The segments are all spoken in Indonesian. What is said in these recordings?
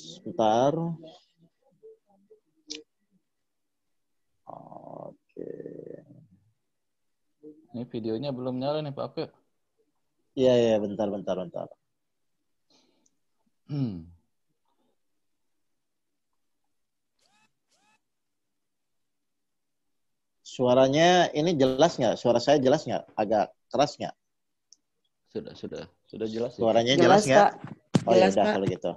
Sebentar. Oke. Ini videonya belum nyala nih Pak Afif. Iya, bentar. Suaranya ini jelas nggak? Suara saya jelas nggak? Agak keras nggak? Sudah jelas ya. Suaranya jelas nggak? Oh ya udah Pak. kalau gitu.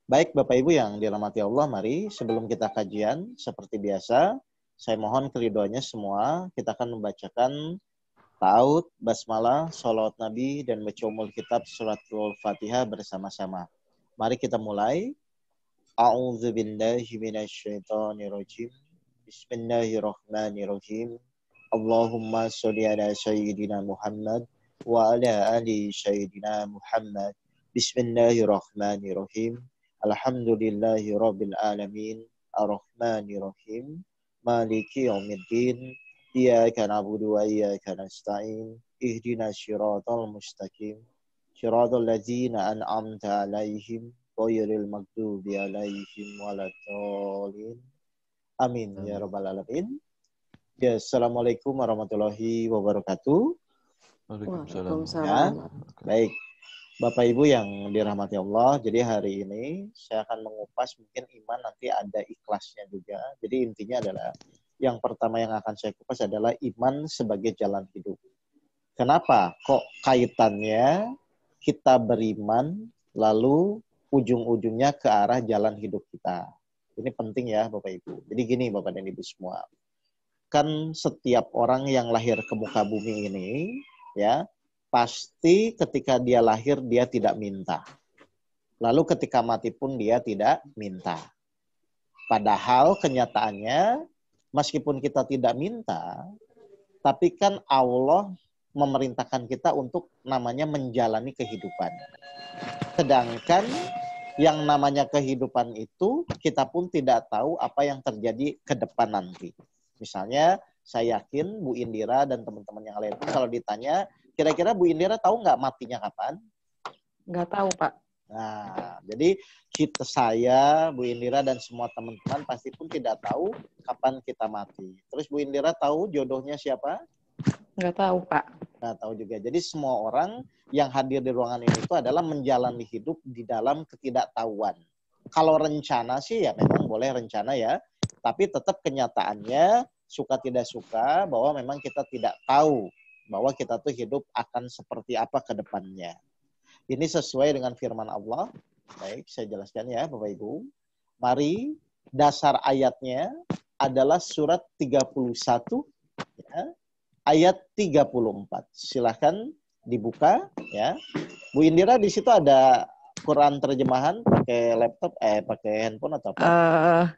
Baik Bapak Ibu yang dirahmati Allah, mari sebelum kita kajian seperti biasa, saya mohon keridhoannya semua. Kita akan membacakan ta'awud, basmalah, sholawat Nabi, dan baca umul kitab suratul Fatihah bersama-sama. Mari kita mulai. A'udzu billahi minasyaitonir rajim. Bismillahirrahmanirrahim. Allahumma sholli ala sayyidina Muhammad wa ala ali sayyidina Muhammad. Bismillahirrahmanirrahim. Alhamdulillahi rabbil alamin. Ar-Rahmanirrahim. Maliki yaumiddin. Iyyaka na'budu wa iyyaka nasta'in. Ihdinas siratal mustaqim. Siratal ladzina an'amta 'alaihim ghairil maghdubi alaihim waladdallin. Amin ya rabbal alamin. Ya, assalamualaikum warahmatullahi wabarakatuh. Waalaikumsalam. Ya, baik. Bapak Ibu yang dirahmati Allah, jadi hari ini saya akan mengupas mungkin iman, nanti ada ikhlasnya juga. Jadi intinya adalah yang pertama yang akan saya kupas adalah iman sebagai jalan hidup. Kenapa kok kaitannya kita beriman lalu ujung-ujungnya ke arah jalan hidup kita? Ini penting ya Bapak Ibu. Jadi gini Bapak dan Ibu semua. Kan setiap orang yang lahir ke muka bumi ini ya, pasti ketika dia lahir dia tidak minta. Lalu ketika mati pun dia tidak minta. Padahal kenyataannya meskipun kita tidak minta, tapi kan Allah memerintahkan kita untuk namanya menjalani kehidupan. Sedangkan yang namanya kehidupan itu kita pun tidak tahu apa yang terjadi ke depan nanti. Misalnya saya yakin Bu Indira dan teman-teman yang lain pun kalau ditanya, kira-kira Bu Indira tahu nggak matinya kapan? Nggak tahu, Pak. Nah, jadi saya, Bu Indira dan semua teman-teman pasti pun tidak tahu kapan kita mati. Terus Bu Indira tahu jodohnya siapa? Nggak tahu, Pak. Nggak tahu juga. Jadi semua orang yang hadir di ruangan ini itu adalah menjalani hidup di dalam ketidaktahuan. Kalau rencana sih ya memang boleh rencana ya, tapi tetap kenyataannya suka tidak suka bahwa memang kita tidak tahu bahwa kita tuh hidup akan seperti apa ke depannya. Ini sesuai dengan firman Allah. Baik, saya jelaskan ya Bapak Ibu. Mari, dasar ayatnya adalah surat 31 ya, ayat 34. Silahkan dibuka ya. Bu Indira di situ ada Quran terjemahan pakai laptop, pakai handphone atau apa?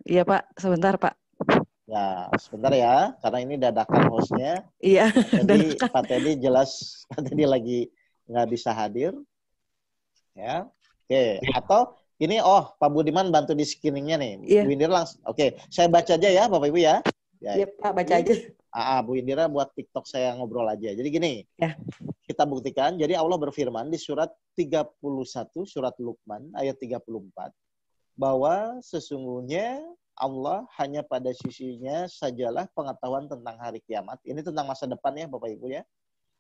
Iya Pak, sebentar Pak. Ya, sebentar ya, karena ini dadakan hostnya. Iya. Pak Teddy jelas, Pak Teddy lagi nggak bisa hadir. Ya, oke. Atau ini, Pak Budiman bantu di screeningnya nih. Iya. Bu Indira langsung. Oke, saya baca aja ya, Bapak Ibu ya. Iya Pak, baca aja. Bu Indira buat TikTok saya ngobrol aja. Jadi gini, ya. Kita buktikan. Jadi Allah berfirman di surat 31, surat Luqman, ayat 34. Bahwa sesungguhnya Allah hanya pada sisinya sajalah pengetahuan tentang hari kiamat. Ini tentang masa depan ya Bapak Ibu ya.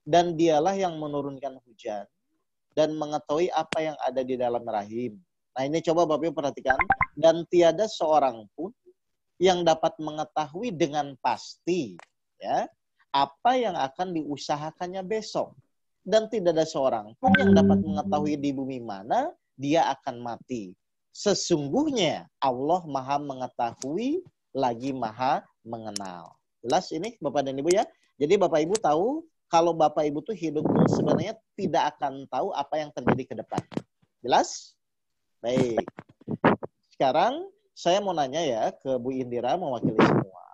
Dan dialah yang menurunkan hujan dan mengetahui apa yang ada di dalam rahim. Nah ini coba Bapak Ibu perhatikan. Dan tiada seorang pun yang dapat mengetahui dengan pasti ya apa yang akan diusahakannya besok. Dan tidak ada seorang pun yang dapat mengetahui di bumi mana dia akan mati. Sesungguhnya Allah Maha mengetahui lagi Maha mengenal. Jelas ini Bapak dan Ibu ya. Jadi Bapak Ibu tahu kalau Bapak Ibu tuh hidup tuh sebenarnya tidak akan tahu apa yang terjadi ke depan. Jelas? Baik. Sekarang saya mau nanya ya ke Bu Indira mewakili semua.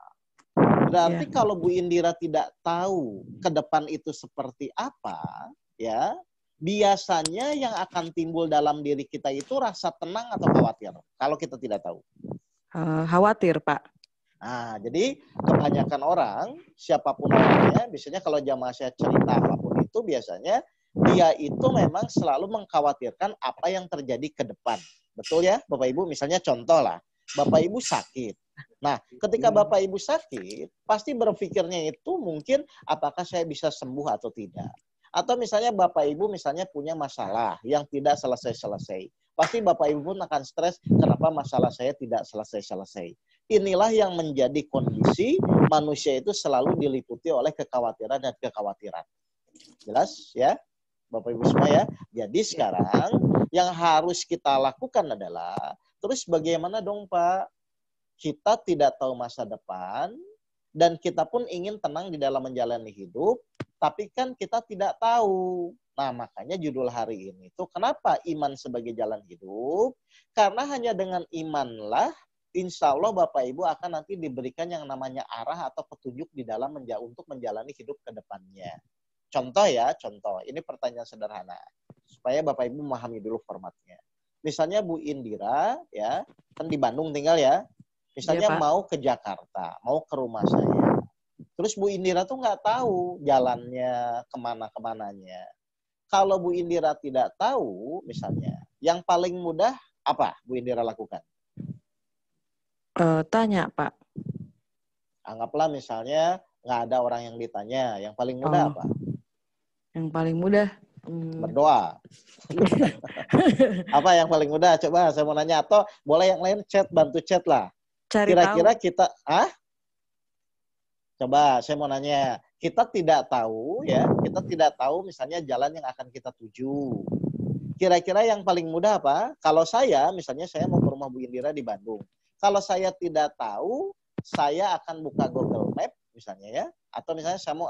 Berarti kalau Bu Indira tidak tahu ke depan itu seperti apa, ya, biasanya yang akan timbul dalam diri kita itu rasa tenang atau khawatir? Kalau kita tidak tahu. Khawatir, Pak. Nah, jadi kebanyakan orang, siapapun orangnya, biasanya kalau jamaah saya cerita apapun itu, biasanya dia itu memang selalu mengkhawatirkan apa yang terjadi ke depan. Betul ya, Bapak Ibu? Misalnya contoh lah, Bapak Ibu sakit. Nah, ketika Bapak Ibu sakit, pasti berpikirnya itu mungkin apakah saya bisa sembuh atau tidak. Atau misalnya Bapak Ibu misalnya punya masalah yang tidak selesai-selesai. Pasti Bapak Ibu pun akan stres, kenapa masalah saya tidak selesai-selesai. Inilah yang menjadi kondisi manusia itu selalu diliputi oleh kekhawatiran dan kekhawatiran. Jelas ya, Bapak Ibu semua ya. Jadi sekarang yang harus kita lakukan adalah, terus bagaimana dong Pak? Kita tidak tahu masa depan, dan kita pun ingin tenang di dalam menjalani hidup, tapi kan kita tidak tahu. Nah, makanya judul hari ini tuh, kenapa iman sebagai jalan hidup? Karena hanya dengan imanlah, insya Allah Bapak Ibu akan nanti diberikan yang namanya arah atau petunjuk di dalam untuk menjalani hidup ke depannya. Contoh ya, contoh. Ini pertanyaan sederhana. Supaya Bapak Ibu memahami dulu formatnya. Misalnya Bu Indira, ya, kan di Bandung tinggal ya. Misalnya Iya, Pak. mau ke Jakarta, mau ke rumah saya. Terus Bu Indira tuh nggak tahu jalannya kemana-kemananya. Kalau Bu Indira tidak tahu, misalnya, yang paling mudah apa Bu Indira lakukan? Tanya, Pak. Anggaplah misalnya nggak ada orang yang ditanya. Yang paling mudah apa? Yang paling mudah. Berdoa. Apa yang paling mudah? Coba saya mau nanya. Atau boleh yang lain chat, bantu chat lah. Cari Kira-kira tahu. kita, coba saya mau nanya. Kita tidak tahu ya, kita tidak tahu misalnya jalan yang akan kita tuju. Kira-kira yang paling mudah apa? Kalau saya, misalnya saya mau ke rumah Bu Indira di Bandung. Kalau saya tidak tahu, saya akan buka Google Map misalnya ya. Atau misalnya saya mau,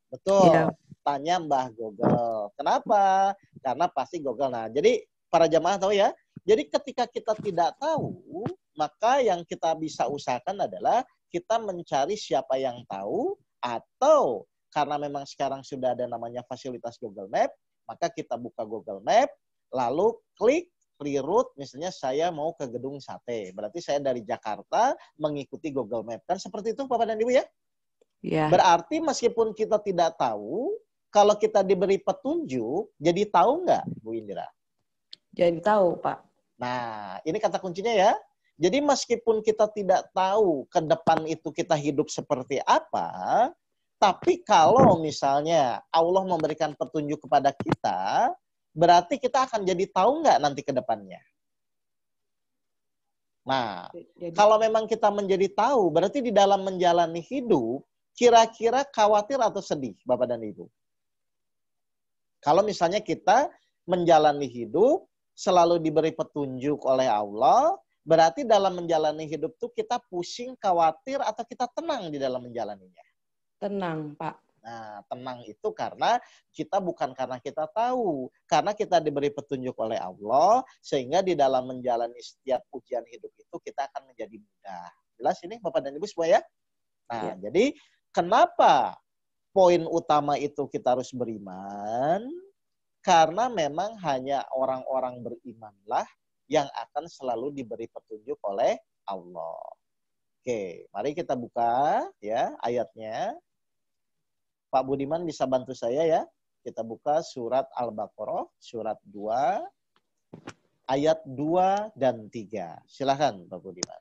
betul. Iya. Tanya Mbah Google. Kenapa? Karena pasti Google. Nah, jadi para jamaah tahu ya. Jadi ketika kita tidak tahu, maka yang kita bisa usahakan adalah kita mencari siapa yang tahu, atau karena memang sekarang sudah ada namanya fasilitas Google Map, maka kita buka Google Map, lalu klik reroute, misalnya saya mau ke Gedung Sate. Berarti saya dari Jakarta mengikuti Google Map. Kan seperti itu Bapak dan Ibu ya? Iya. Berarti meskipun kita tidak tahu, kalau kita diberi petunjuk, jadi tahu nggak Bu Indira? Jadi tahu, Pak. Nah, ini kata kuncinya ya. Jadi meskipun kita tidak tahu ke depan itu kita hidup seperti apa, tapi kalau misalnya Allah memberikan petunjuk kepada kita, berarti kita akan jadi tahu nggak nanti ke depannya. Nah, kalau memang kita menjadi tahu, berarti di dalam menjalani hidup, kira-kira khawatir atau sedih, Bapak dan Ibu? Kalau misalnya kita menjalani hidup, selalu diberi petunjuk oleh Allah, berarti dalam menjalani hidup itu kita pusing, khawatir, atau kita tenang di dalam menjalaninya? Tenang, Pak. Nah, tenang itu karena kita bukan karena kita tahu. Karena kita diberi petunjuk oleh Allah, sehingga di dalam menjalani setiap ujian hidup itu kita akan menjadi mudah. Jelas ini Bapak dan Ibu semua ya? Nah, jadi kenapa poin utama itu kita harus beriman? Karena memang hanya orang-orang berimanlah yang akan selalu diberi petunjuk oleh Allah. Oke, mari kita buka ya ayatnya. Pak Budiman bisa bantu saya ya. Kita buka surat Al-Baqarah, surat 2, ayat 2 dan 3. Silakan Pak Budiman.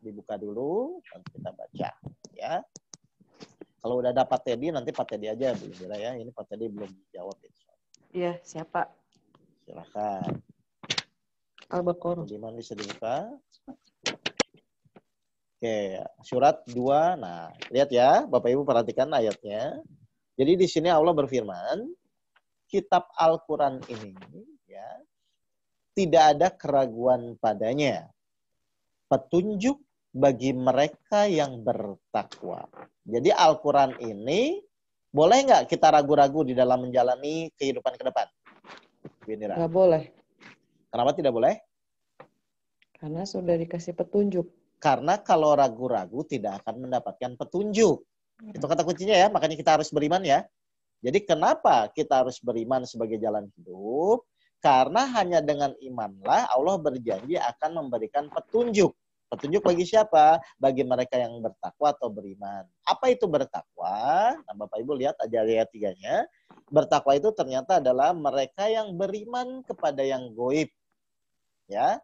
Dibuka dulu, dan kita baca ya. Kalau udah ada Pak Teddy, nanti Pak Teddy aja Bu Indira ya. Ini Pak Teddy belum jawab. Iya, siapa? Silakan. Al-Baqarah. Budiman bisa dibuka. Oke, surat 2. Nah, lihat ya, Bapak Ibu perhatikan ayatnya. Jadi di sini Allah berfirman, kitab Al-Quran ini ya tidak ada keraguan padanya, petunjuk bagi mereka yang bertakwa. Jadi Al-Quran ini boleh nggak kita ragu-ragu di dalam menjalani kehidupan ke depan? Nggak boleh. Kenapa tidak boleh? Karena sudah dikasih petunjuk. Karena kalau ragu-ragu tidak akan mendapatkan petunjuk. Itu kata kuncinya ya, makanya kita harus beriman ya. Jadi kenapa kita harus beriman sebagai jalan hidup? Karena hanya dengan imanlah Allah berjanji akan memberikan petunjuk. Petunjuk bagi siapa? Bagi mereka yang bertakwa atau beriman. Apa itu bertakwa? Nah, Bapak Ibu lihat aja ayat 3-nya. Bertakwa itu ternyata adalah mereka yang beriman kepada yang gaib. Ya.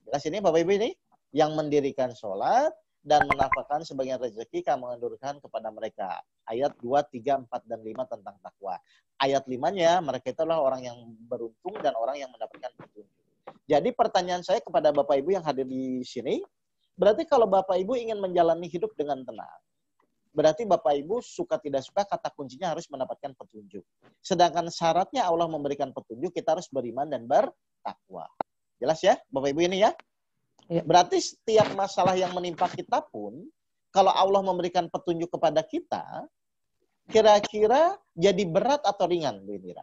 Jelas ini Bapak Ibu ini? Yang mendirikan sholat dan menafkahkan sebagian rezeki kamu mengandurkan kepada mereka. Ayat 2, 3, 4, dan 5 tentang takwa. Ayat 5-nya, mereka itu adalah orang yang beruntung dan orang yang mendapatkan petunjuk. Jadi pertanyaan saya kepada Bapak Ibu yang hadir di sini, berarti kalau Bapak Ibu ingin menjalani hidup dengan tenang, berarti Bapak Ibu suka tidak suka kata kuncinya harus mendapatkan petunjuk. Sedangkan syaratnya Allah memberikan petunjuk, kita harus beriman dan bertakwa. Jelas ya Bapak Ibu ini ya? Ya. Berarti setiap masalah yang menimpa kita pun, kalau Allah memberikan petunjuk kepada kita, kira-kira jadi berat atau ringan Bu Indira?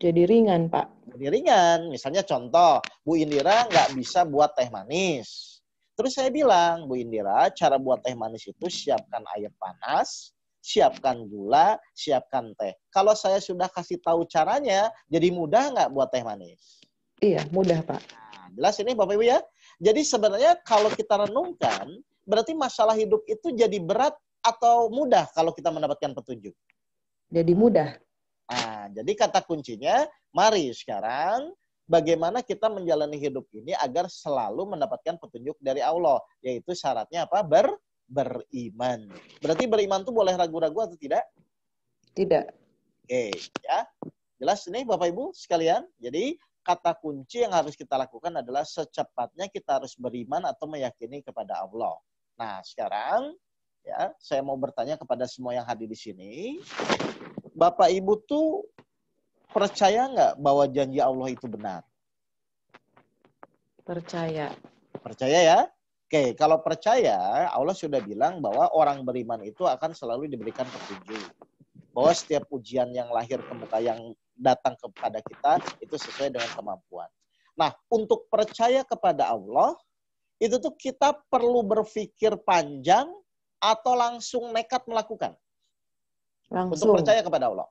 Jadi ringan, Pak. Jadi ringan. Misalnya contoh, Bu Indira nggak bisa buat teh manis. Terus saya bilang, Bu Indira, cara buat teh manis itu siapkan air panas, siapkan gula, siapkan teh. Kalau saya sudah kasih tahu caranya, jadi mudah nggak buat teh manis? Iya, mudah, Pak. Nah, jelas ini Bapak Ibu ya? Jadi sebenarnya kalau kita renungkan, berarti masalah hidup itu jadi berat atau mudah kalau kita mendapatkan petunjuk? Jadi mudah. Nah, jadi kata kuncinya, mari sekarang bagaimana kita menjalani hidup ini agar selalu mendapatkan petunjuk dari Allah. Yaitu syaratnya apa? Beriman. Berarti beriman itu boleh ragu-ragu atau tidak? Tidak. Oke, ya. Jelas ini Bapak Ibu sekalian? Jadi kata kunci yang harus kita lakukan adalah secepatnya kita harus beriman atau meyakini kepada Allah. Nah, sekarang ya, saya mau bertanya kepada semua yang hadir di sini. Bapak Ibu tuh percaya nggak bahwa janji Allah itu benar? Percaya. Percaya ya? Oke, kalau percaya, Allah sudah bilang bahwa orang beriman itu akan selalu diberikan petunjuk. Bahwa setiap ujian yang lahir ke muka yang datang kepada kita, itu sesuai dengan kemampuan. Nah, untuk percaya kepada Allah, itu tuh kita perlu berpikir panjang atau langsung nekat melakukan? Langsung. Untuk percaya kepada Allah.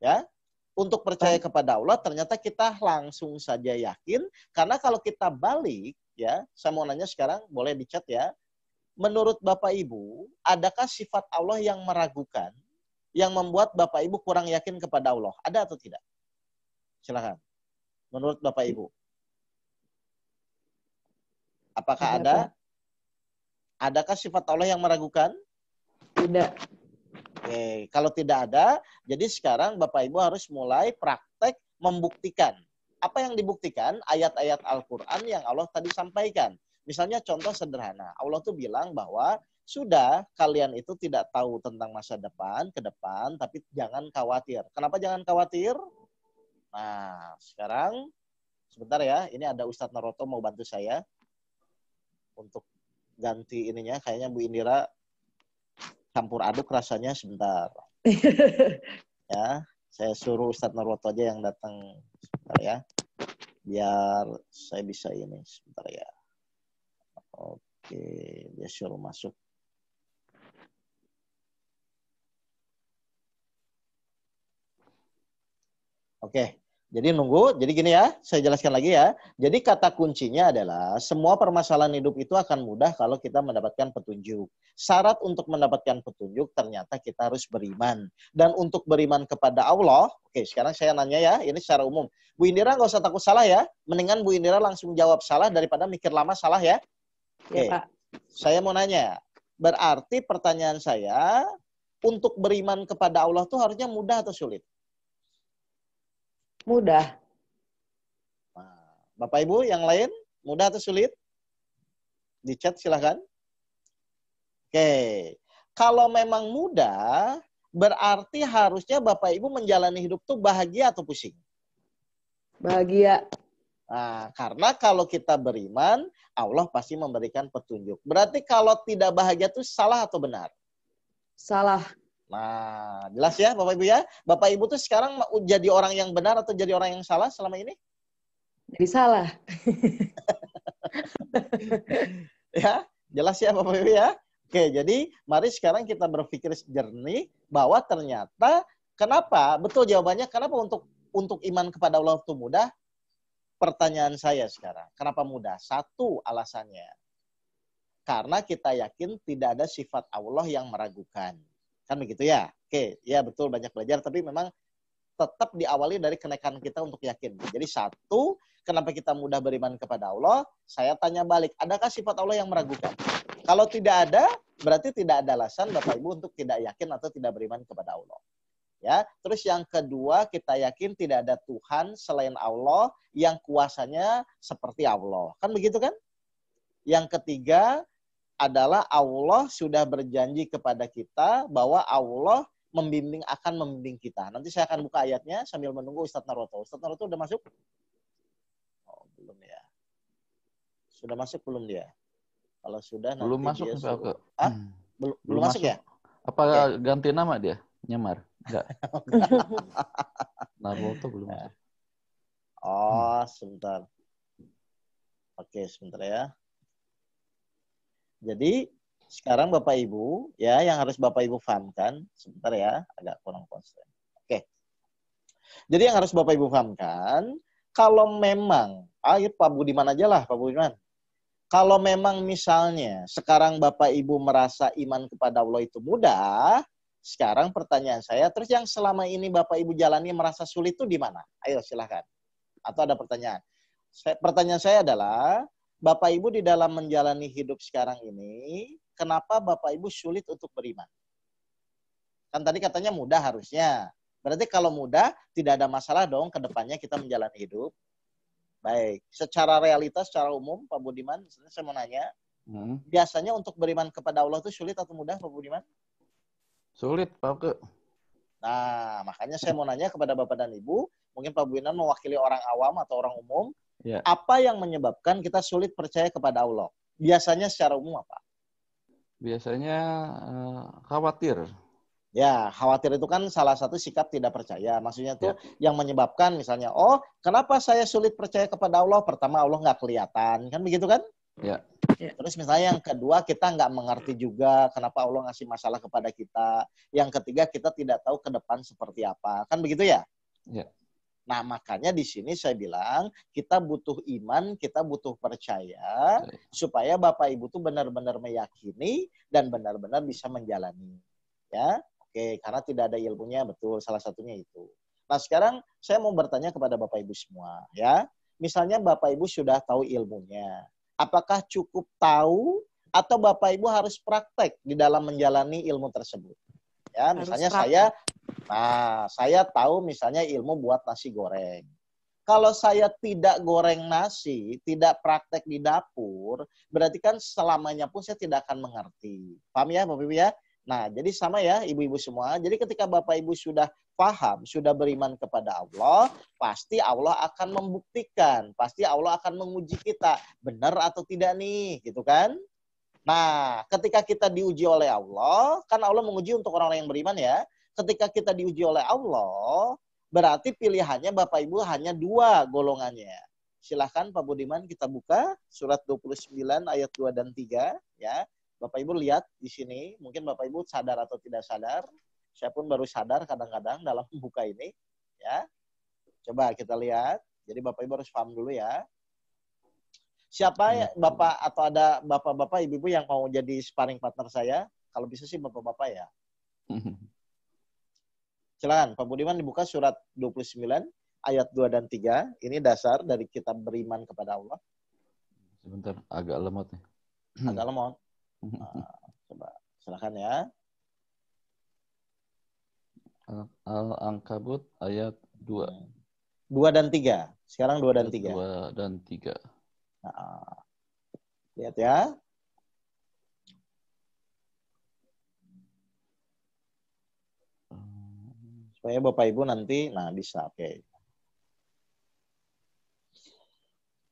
Ya, untuk percaya kepada Allah ternyata kita langsung saja yakin, karena kalau kita balik ya, saya mau nanya sekarang, boleh di-chat ya. Menurut Bapak Ibu, adakah sifat Allah yang meragukan yang membuat Bapak Ibu kurang yakin kepada Allah? Ada atau tidak? Silakan. Menurut Bapak Ibu. Apakah ada? Adakah sifat Allah yang meragukan? Tidak. Oke, kalau tidak ada, jadi sekarang Bapak Ibu harus mulai praktek membuktikan. Apa yang dibuktikan? Ayat-ayat Al-Quran yang Allah tadi sampaikan. Misalnya contoh sederhana, Allah tuh bilang bahwa sudah kalian itu tidak tahu tentang masa depan, ke depan, tapi jangan khawatir. Kenapa jangan khawatir? Nah, sekarang sebentar ya, ini ada Ustadz Naroto mau bantu saya untuk ganti ininya. Kayaknya Bu Indira campur aduk rasanya sebentar. Ya, saya suruh Ustadz Naroto aja yang datang sebentar ya. Biar saya bisa ini sebentar ya. Oke, dia suruh masuk. Oke, jadi nunggu. Jadi gini ya, saya jelaskan lagi ya. Jadi kata kuncinya adalah semua permasalahan hidup itu akan mudah kalau kita mendapatkan petunjuk. Syarat untuk mendapatkan petunjuk ternyata kita harus beriman. Dan untuk beriman kepada Allah, oke sekarang saya nanya ya, ini secara umum. Bu Indira nggak usah takut salah ya. Mendingan Bu Indira langsung jawab salah daripada mikir lama salah ya. Oke, Ya, Pak. Saya mau nanya. Berarti pertanyaan saya, untuk beriman kepada Allah itu harusnya mudah atau sulit? Mudah. Nah, Bapak Ibu yang lain, mudah atau sulit? Di chat silahkan. Oke, kalau memang mudah, berarti harusnya Bapak Ibu menjalani hidup tuh bahagia atau pusing? Bahagia. Nah, karena kalau kita beriman, Allah pasti memberikan petunjuk. Berarti kalau tidak bahagia itu salah atau benar? Salah. Nah, jelas ya Bapak Ibu ya? Bapak Ibu tuh sekarang jadi orang yang benar atau jadi orang yang salah selama ini? Jadi salah. Ya, jelas ya Bapak Ibu ya? Oke, jadi mari sekarang kita berpikir jernih bahwa ternyata kenapa? Betul jawabannya, kenapa untuk iman kepada Allah itu mudah? Pertanyaan saya sekarang, kenapa mudah? Satu alasannya, karena kita yakin tidak ada sifat Allah yang meragukan. Kan begitu ya? Oke, ya betul banyak belajar, tapi memang tetap diawali dari kenaikan kita untuk yakin. Jadi satu, kenapa kita mudah beriman kepada Allah? Saya tanya balik, adakah sifat Allah yang meragukan? Kalau tidak ada, berarti tidak ada alasan Bapak Ibu untuk tidak yakin atau tidak beriman kepada Allah. Ya, terus yang kedua, kita yakin tidak ada Tuhan selain Allah yang kuasanya seperti Allah. Kan begitu kan? Yang ketiga adalah Allah sudah berjanji kepada kita bahwa Allah akan membimbing kita. Nanti saya akan buka ayatnya sambil menunggu Ustadz Naroto. Ustadz Naroto udah masuk? Oh, belum ya. Sudah masuk belum dia? Kalau sudah nanti Belum masuk dia Pak Oke. belum masuk ya? Apa ganti nama dia? Nyamar? Enggak. Naruto belum masuk. Oh, sebentar. Oke, sebentar ya. Jadi sekarang Bapak Ibu ya yang harus Bapak Ibu pahamkan, sebentar ya, agak kurang konsisten. Oke. Jadi yang harus Bapak Ibu pahamkan, kalau memang, Pak Budiman aja lah, Pak Budiman. Kalau memang misalnya sekarang Bapak Ibu merasa iman kepada Allah itu mudah, sekarang pertanyaan saya, terus yang selama ini Bapak Ibu jalani merasa sulit itu di mana? Ayo silahkan. Atau ada pertanyaan? Pertanyaan saya adalah, Bapak Ibu di dalam menjalani hidup sekarang ini, kenapa Bapak Ibu sulit untuk beriman? Kan tadi katanya mudah harusnya. Berarti kalau mudah, tidak ada masalah dong ke depannya kita menjalani hidup. Baik, secara realitas, secara umum, Pak Budiman, saya mau nanya, biasanya untuk beriman kepada Allah itu sulit atau mudah, Pak Budiman? Sulit, Pak Oke. Nah, makanya saya mau nanya kepada Bapak dan Ibu, mungkin Pak Budiman mewakili orang awam atau orang umum, Ya. apa yang menyebabkan kita sulit percaya kepada Allah? Biasanya secara umum apa? Biasanya khawatir. Ya, khawatir itu kan salah satu sikap tidak percaya. Maksudnya tuh yang menyebabkan misalnya, oh kenapa saya sulit percaya kepada Allah? Pertama Allah nggak kelihatan, kan begitu kan? Ya. Terus misalnya yang kedua kita nggak mengerti juga kenapa Allah ngasih masalah kepada kita. Yang ketiga kita tidak tahu ke depan seperti apa, kan begitu ya? Ya. Nah makanya di sini saya bilang kita butuh iman, kita butuh percaya supaya Bapak Ibu tuh benar-benar meyakini dan benar-benar bisa menjalani. Ya, oke, karena tidak ada ilmunya, betul, salah satunya itu. Nah sekarang saya mau bertanya kepada Bapak Ibu semua, ya. Misalnya Bapak Ibu sudah tahu ilmunya, apakah cukup tahu atau Bapak Ibu harus praktek di dalam menjalani ilmu tersebut? Ya, misalnya saya tahu misalnya ilmu buat nasi goreng. Kalau saya tidak goreng nasi, tidak praktek di dapur, berarti kan selamanya pun saya tidak akan mengerti. Paham ya Bapak Ibu ya? Nah, jadi sama ya ibu-ibu semua. Jadi ketika Bapak Ibu sudah paham, sudah beriman kepada Allah, pasti Allah akan membuktikan, pasti Allah akan menguji kita, benar atau tidak nih, gitu kan? Nah, ketika kita diuji oleh Allah, kan Allah menguji untuk orang-orang yang beriman ya. Ketika kita diuji oleh Allah, berarti pilihannya Bapak Ibu hanya dua golongannya. Silahkan Pak Budiman kita buka surat 29 ayat 2 dan 3 ya. Bapak Ibu lihat di sini, mungkin Bapak Ibu sadar atau tidak sadar. Saya pun baru sadar kadang-kadang dalam buka ini ya. Coba kita lihat. Jadi Bapak Ibu harus paham dulu ya. Siapa ya Bapak atau ada Bapak-bapak, Ibu-ibu yang mau jadi sparring partner saya? Kalau bisa sih Bapak-bapak ya. Silakan Pak Budiman dibuka surat 29 ayat 2 dan 3. Ini dasar dari kitab beriman kepada Allah. Sebentar, agak lemot nih. Agak lemot. Nah, coba silakan ya. Al-Ankabut ayat 2. 2 dan 3. Sekarang 2 dan 3. 2 dan 3. Nah, lihat ya. Supaya Bapak Ibu nanti, nah bisa, oke.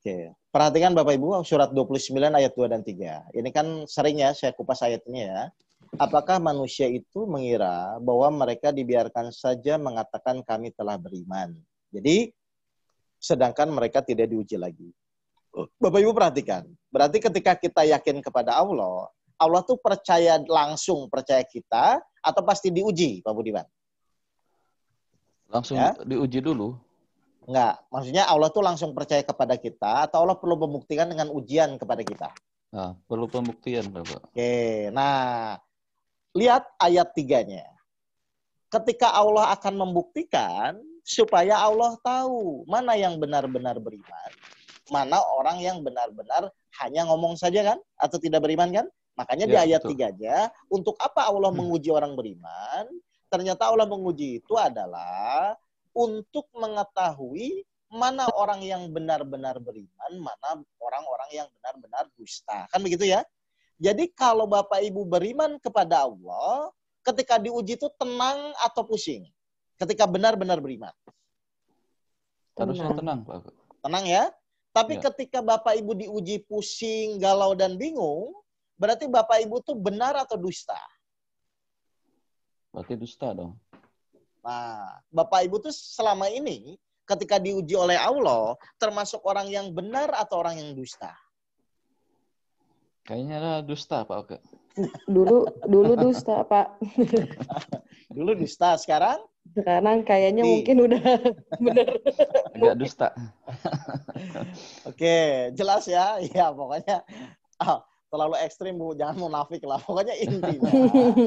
Oke, perhatikan Bapak Ibu surat 29 ayat 2 dan 3. Ini kan sering ya saya kupas ayatnya ya. Apakah manusia itu mengira bahwa mereka dibiarkan saja mengatakan kami telah beriman. Jadi, sedangkan mereka tidak diuji lagi. Bapak Ibu perhatikan. Berarti ketika kita yakin kepada Allah, Allah tuh percaya langsung percaya kita atau pasti diuji, Pak Budiman? Langsung ya? Diuji dulu? Enggak. Maksudnya Allah tuh langsung percaya kepada kita atau Allah perlu membuktikan dengan ujian kepada kita? Nah, perlu pembuktian, Bapak. Oke, nah lihat ayat 3-nya. Ketika Allah akan membuktikan, supaya Allah tahu mana yang benar-benar beriman, mana orang yang benar-benar hanya ngomong saja kan, atau tidak beriman kan. Makanya di Ya, ayat betul. 3-nya, untuk apa Allah menguji orang beriman? Ternyata Allah menguji itu adalah untuk mengetahui mana orang yang benar-benar beriman, mana orang-orang yang benar-benar dusta. Kan begitu ya? Jadi kalau Bapak Ibu beriman kepada Allah, ketika diuji itu tenang atau pusing? Ketika benar-benar beriman. Harusnya tenang, Pak. Tenang ya. Tapi Ya. ketika Bapak Ibu diuji pusing, galau, dan bingung, berarti Bapak Ibu tuh benar atau dusta? Berarti dusta dong. Nah, Bapak Ibu tuh selama ini ketika diuji oleh Allah, termasuk orang yang benar atau orang yang dusta? Kayaknya ada dusta, Pak Oke. Dulu dusta, Pak. Dulu dusta, sekarang? Sekarang kayaknya mungkin udah bener. Agak dusta. Oke, jelas ya. Ya, pokoknya terlalu ekstrim, Bu. Jangan munafik lah. Pokoknya intinya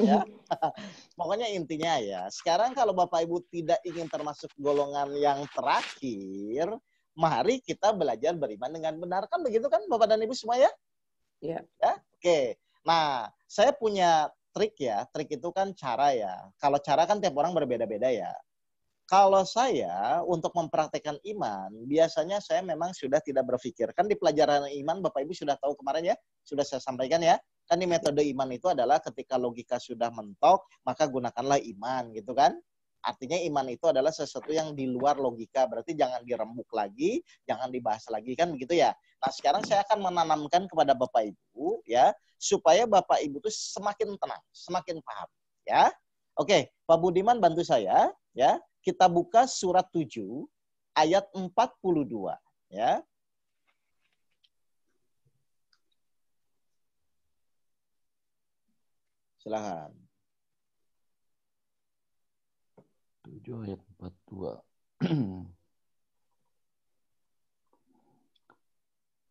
ya. Pokoknya intinya ya. Sekarang kalau Bapak Ibu tidak ingin termasuk golongan yang terakhir, mari kita belajar beriman dengan benar. Kan begitu kan Bapak dan Ibu semua ya? Iya. Ya? Oke. Nah, saya punya trik ya. Trik itu kan cara ya. Kalau cara kan tiap orang berbeda-beda ya. Kalau saya untuk mempraktekkan iman, biasanya saya memang sudah tidak berpikir. Kan di pelajaran iman Bapak Ibu sudah tahu kemarin ya, sudah saya sampaikan ya. Kan di metode iman itu adalah ketika logika sudah mentok, maka gunakanlah iman gitu kan. Artinya iman itu adalah sesuatu yang di luar logika, berarti jangan dirembuk lagi, jangan dibahas lagi kan begitu ya. Nah, sekarang saya akan menanamkan kepada Bapak Ibu ya, supaya Bapak Ibu itu semakin tenang, semakin paham ya. Oke, Pak Budiman bantu saya ya. Kita buka surat 7 ayat 42 ya. Silakan. 7 ayat 42.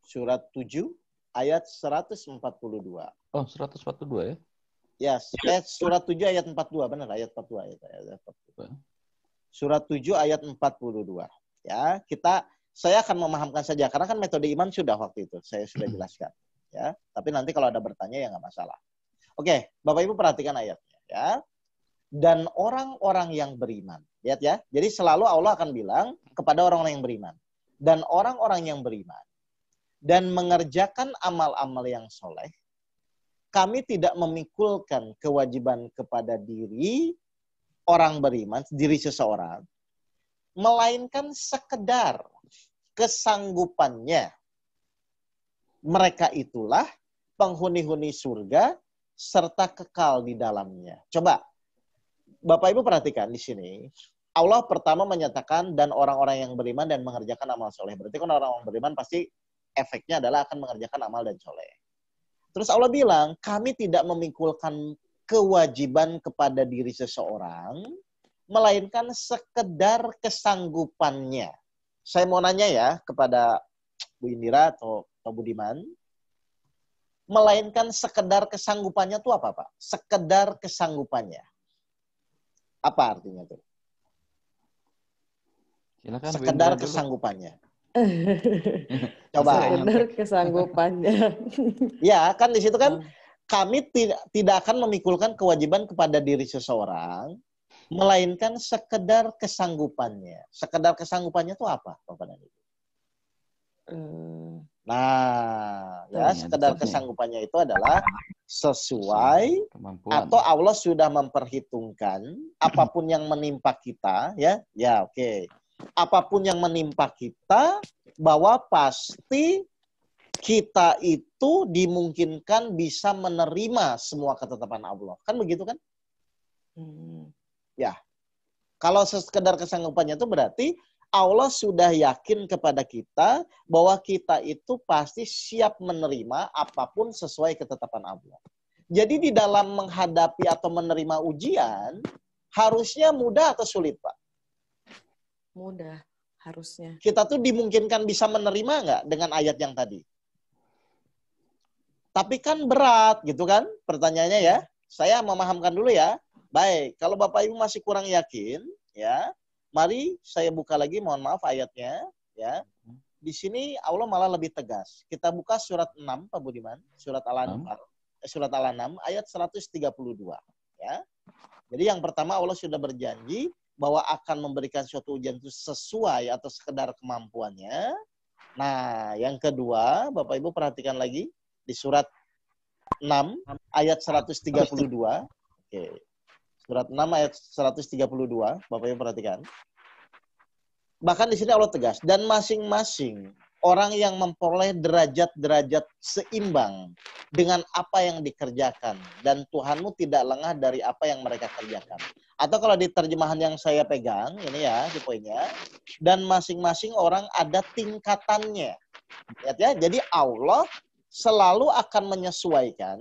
Surat 7 ayat 142. Oh, 142 ya? Ya, surat 7 ayat 42, benar ayat 42 ayat 42. Surat 7 ayat 42. Ya, saya akan memahamkan saja karena kan metode iman sudah waktu itu saya sudah jelaskan ya. Tapi nanti kalau ada bertanya ya nggak masalah. Oke, Bapak Ibu perhatikan ayatnya ya. Dan orang-orang yang beriman. Lihat ya. Jadi selalu Allah akan bilang kepada orang-orang yang beriman. Dan orang-orang yang beriman dan mengerjakan amal-amal yang soleh, kami tidak memikulkan kewajiban kepada diri orang beriman, diri seseorang, melainkan sekedar kesanggupannya. Mereka itulah penghuni-huni surga serta kekal di dalamnya. Coba, Bapak Ibu perhatikan di sini. Allah pertama menyatakan dan orang-orang yang beriman dan mengerjakan amal soleh. Berarti kan orang-orang beriman pasti efeknya adalah akan mengerjakan amal dan soleh. Terus Allah bilang, kami tidak memikulkan kewajiban kepada diri seseorang, melainkan sekedar kesanggupannya. Saya mau nanya ya kepada Bu Indira atau Pak Budiman, melainkan sekedar kesanggupannya itu apa, Pak? Sekedar kesanggupannya. Apa artinya itu? Silakan, sekedar dulu. kesanggupannya. Coba. Sekedar kesanggupannya. Ya, kan di situ kan kami tidak akan memikulkan kewajiban kepada diri seseorang, melainkan sekedar kesanggupannya. Sekedar kesanggupannya itu apa, Bapak dan Ibu? Nah, ya sekedar kesanggupannya itu adalah sesuai kemampuan. Atau Allah sudah memperhitungkan apapun yang menimpa kita, ya oke. Apapun yang menimpa kita, bahwa pasti kita itu dimungkinkan bisa menerima semua ketetapan Allah. Kan begitu kan? Ya. Kalau sekedar kesanggupannya itu berarti Allah sudah yakin kepada kita bahwa kita itu pasti siap menerima apapun sesuai ketetapan Allah. Jadi di dalam menghadapi atau menerima ujian, harusnya mudah atau sulit, Pak? Mudah, harusnya. Kita tuh dimungkinkan bisa menerima nggak dengan ayat yang tadi? Tapi kan berat gitu kan pertanyaannya ya. Saya memahamkan dulu ya. Baik, kalau Bapak Ibu masih kurang yakin, ya, Mari saya buka lagi, mohon maaf ayatnya. Ya, di sini Allah malah lebih tegas. Kita buka surat 6, Pak Budiman. Surat Al-Anfal. Surat Al-An'am ayat 132. Ya. Jadi yang pertama Allah sudah berjanji bahwa akan memberikan suatu ujian itu sesuai atau sekedar kemampuannya. Nah, yang kedua, Bapak Ibu perhatikan lagi di surat 6 ayat 132. Oke. Surat 6 ayat 132, Bapak Ibu perhatikan. Bahkan di sini Allah tegas, dan masing-masing orang yang memperoleh derajat-derajat seimbang dengan apa yang dikerjakan, dan Tuhanmu tidak lengah dari apa yang mereka kerjakan. Atau kalau di terjemahan yang saya pegang, ini ya di poinnya, dan masing-masing orang ada tingkatannya. Lihat ya, jadi Allah selalu akan menyesuaikan,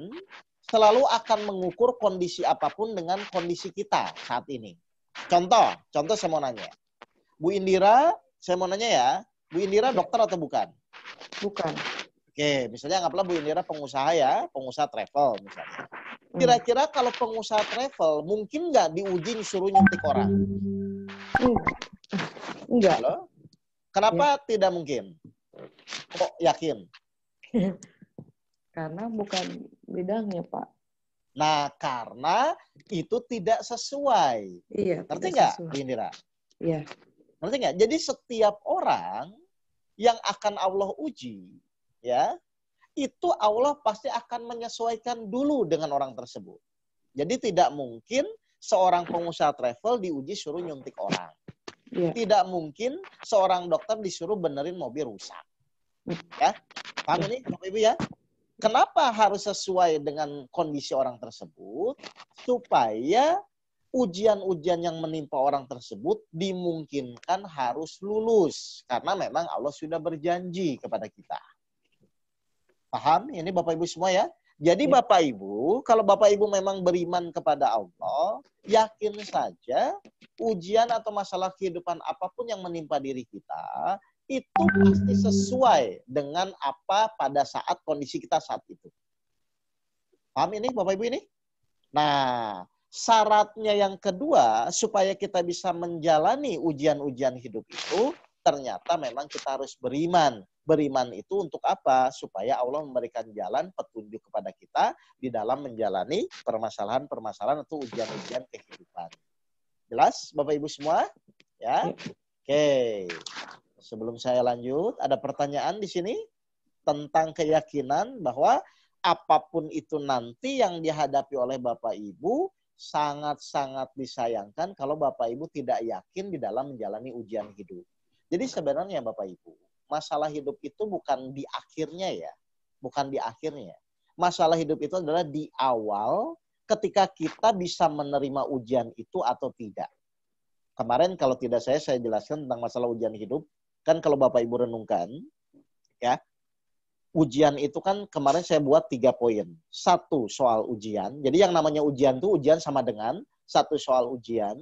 selalu akan mengukur kondisi apapun dengan kondisi kita saat ini. Contoh saya mau nanya. Bu Indira, saya mau nanya ya, Bu Indira dokter atau bukan? Bukan. Oke, misalnya anggaplah Bu Indira pengusaha ya, pengusaha travel misalnya. Kira-kira kalau pengusaha travel, mungkin nggak diuji suruh nyuntik orang? Enggak. Halo? Kenapa tidak mungkin? Kok yakin? Karena bukan bidangnya, Pak. Nah, karena itu tidak sesuai. Iya. Ngerti nggak, Bu Indira? Iya. Ngerti nggak? Jadi setiap orang yang akan Allah uji, ya, itu Allah pasti akan menyesuaikan dulu dengan orang tersebut. Jadi tidak mungkin seorang pengusaha travel diuji suruh nyuntik orang. Iya. Tidak mungkin seorang dokter disuruh benerin mobil rusak. Ya, paham ini Bapak Ibu ya? Kenapa harus sesuai dengan kondisi orang tersebut? Supaya ujian-ujian yang menimpa orang tersebut dimungkinkan harus lulus. Karena memang Allah sudah berjanji kepada kita. Paham? Ini Bapak Ibu semua ya? Jadi Bapak Ibu, kalau Bapak Ibu memang beriman kepada Allah, yakin saja ujian atau masalah kehidupan apapun yang menimpa diri kita, itu pasti sesuai dengan apa pada saat kondisi kita saat itu. Paham ini Bapak Ibu ini? Nah, syaratnya yang kedua, supaya kita bisa menjalani ujian-ujian hidup itu, ternyata memang kita harus beriman. Beriman itu untuk apa? Supaya Allah memberikan jalan petunjuk kepada kita di dalam menjalani permasalahan-permasalahan atau ujian-ujian kehidupan. Jelas Bapak Ibu semua? Ya? Oke. Sebelum saya lanjut, ada pertanyaan di sini tentang keyakinan bahwa apapun itu nanti yang dihadapi oleh Bapak Ibu, sangat-sangat disayangkan kalau Bapak Ibu tidak yakin di dalam menjalani ujian hidup. Jadi sebenarnya Bapak Ibu, masalah hidup itu bukan di akhirnya ya. Bukan di akhirnya. Masalah hidup itu adalah di awal ketika kita bisa menerima ujian itu atau tidak. Kemarin kalau tidak saya jelaskan tentang masalah ujian hidup. Kan kalau Bapak Ibu renungkan, ya, ujian itu kan kemarin saya buat 3 poin. 1 soal ujian. Jadi yang namanya ujian itu ujian sama dengan 1 soal ujian,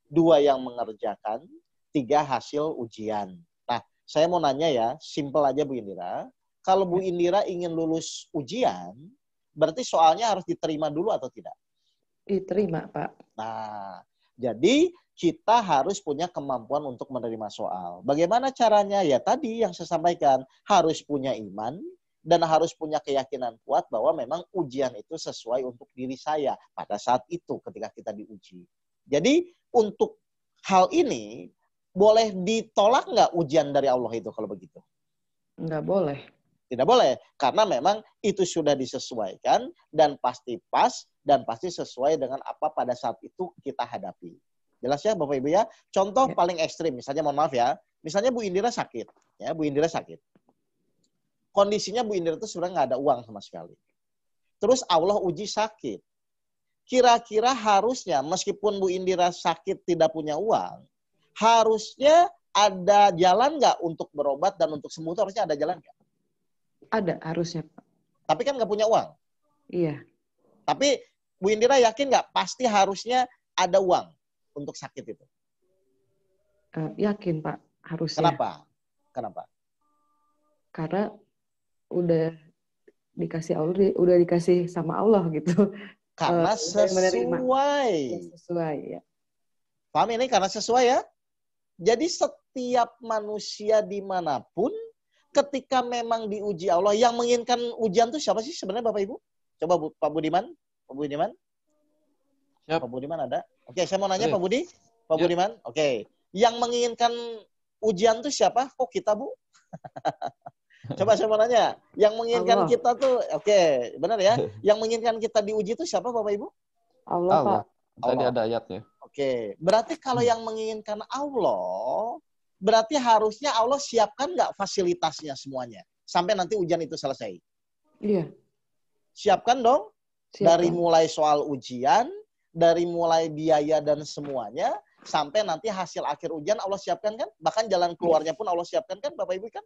2 yang mengerjakan, 3 hasil ujian. Nah, saya mau nanya ya, simpel aja Bu Indira. Kalau Bu Indira ingin lulus ujian, berarti soalnya harus diterima dulu atau tidak? Diterima, Pak. Nah, jadi kita harus punya kemampuan untuk menerima soal. Bagaimana caranya? Ya tadi yang saya sampaikan, harus punya iman dan harus punya keyakinan kuat bahwa memang ujian itu sesuai untuk diri saya pada saat itu ketika kita diuji. Jadi untuk hal ini, boleh ditolak nggak ujian dari Allah itu kalau begitu? Nggak boleh. Tidak boleh, karena memang itu sudah disesuaikan dan pasti pas dan pasti sesuai dengan apa pada saat itu kita hadapi. Jelas ya Bapak Ibu ya? Contoh paling ekstrim, misalnya mohon maaf ya, misalnya Bu Indira sakit. Ya, Bu Indira sakit. Kondisinya Bu Indira itu sebenarnya nggak ada uang sama sekali. Terus Allah uji sakit. Kira-kira harusnya meskipun Bu Indira sakit tidak punya uang, harusnya ada jalan nggak untuk berobat dan untuk sembuh itu harusnya ada jalan nggak? Ada, harusnya, Pak. Tapi kan nggak punya uang. Iya. Tapi Bu Indira yakin nggak pasti harusnya ada uang untuk sakit itu? Yakin, Pak. Harusnya. Kenapa? Karena udah dikasih Allah, udah dikasih sama Allah gitu. Karena sesuai. Sesuai, ya. Paham ini? Karena sesuai ya? Jadi setiap manusia dimanapun, ketika memang diuji Allah, yang menginginkan ujian itu siapa sih sebenarnya Bapak Ibu? Coba Pak Budiman. Pak Budiman? Siap. Pak Budiman ada? Oke, saya mau nanya Ada. Pak Budi. Pak Ya. Budiman? Oke. Yang menginginkan ujian itu siapa? Kok kita, Bu? Coba saya mau nanya. Yang menginginkan Allah. kita tuh, oke, benar ya? Yang menginginkan kita diuji itu siapa Bapak Ibu? Allah, Pak. Allah. Tadi Allah. ada ayatnya. Oke, berarti kalau yang menginginkan Allah, berarti harusnya Allah siapkan nggak fasilitasnya semuanya sampai nanti ujian itu selesai. Iya. Siapkan dong, Siap, dari Pak. mulai soal ujian, dari mulai biaya dan semuanya, sampai nanti hasil akhir ujian Allah siapkan kan? Bahkan jalan keluarnya pun Allah siapkan kan, Bapak Ibu kan?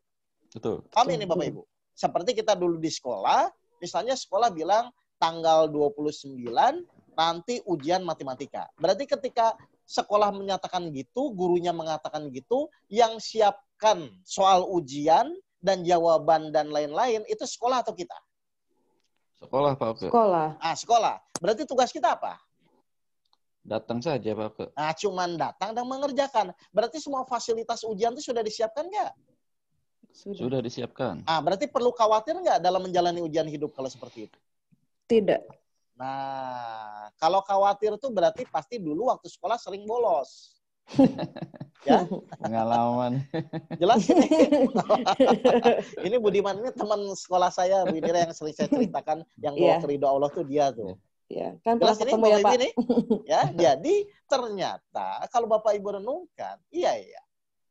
Betul. Paham ini Bapak Ibu? Seperti kita dulu di sekolah, misalnya sekolah bilang tanggal 29 nanti ujian matematika. Berarti ketika sekolah menyatakan gitu, gurunya mengatakan gitu, yang siapkan soal ujian dan jawaban dan lain-lain, itu sekolah atau kita? Sekolah Pak Oke. Sekolah. Ah, sekolah. Berarti tugas kita apa? Datang saja Pak Oke. Nah, cuman datang dan mengerjakan. Berarti semua fasilitas ujian itu sudah disiapkan nggak? Sudah disiapkan. Ah, berarti perlu khawatir nggak dalam menjalani ujian hidup kalau seperti itu? Tidak. Nah, kalau khawatir tuh berarti pasti dulu waktu sekolah sering bolos. Ya, Pengalaman. jelas ini. Ini Budiman ini teman sekolah saya, Bu Indira, yang sering saya ceritakan, yang bawa Iya. ke ridho Allah tuh dia tuh. Ya, kan pernah Jelas ini ketemu ya, Bapak Ibu Pak. ini? Ya, jadi ternyata kalau Bapak Ibu renungkan, iya.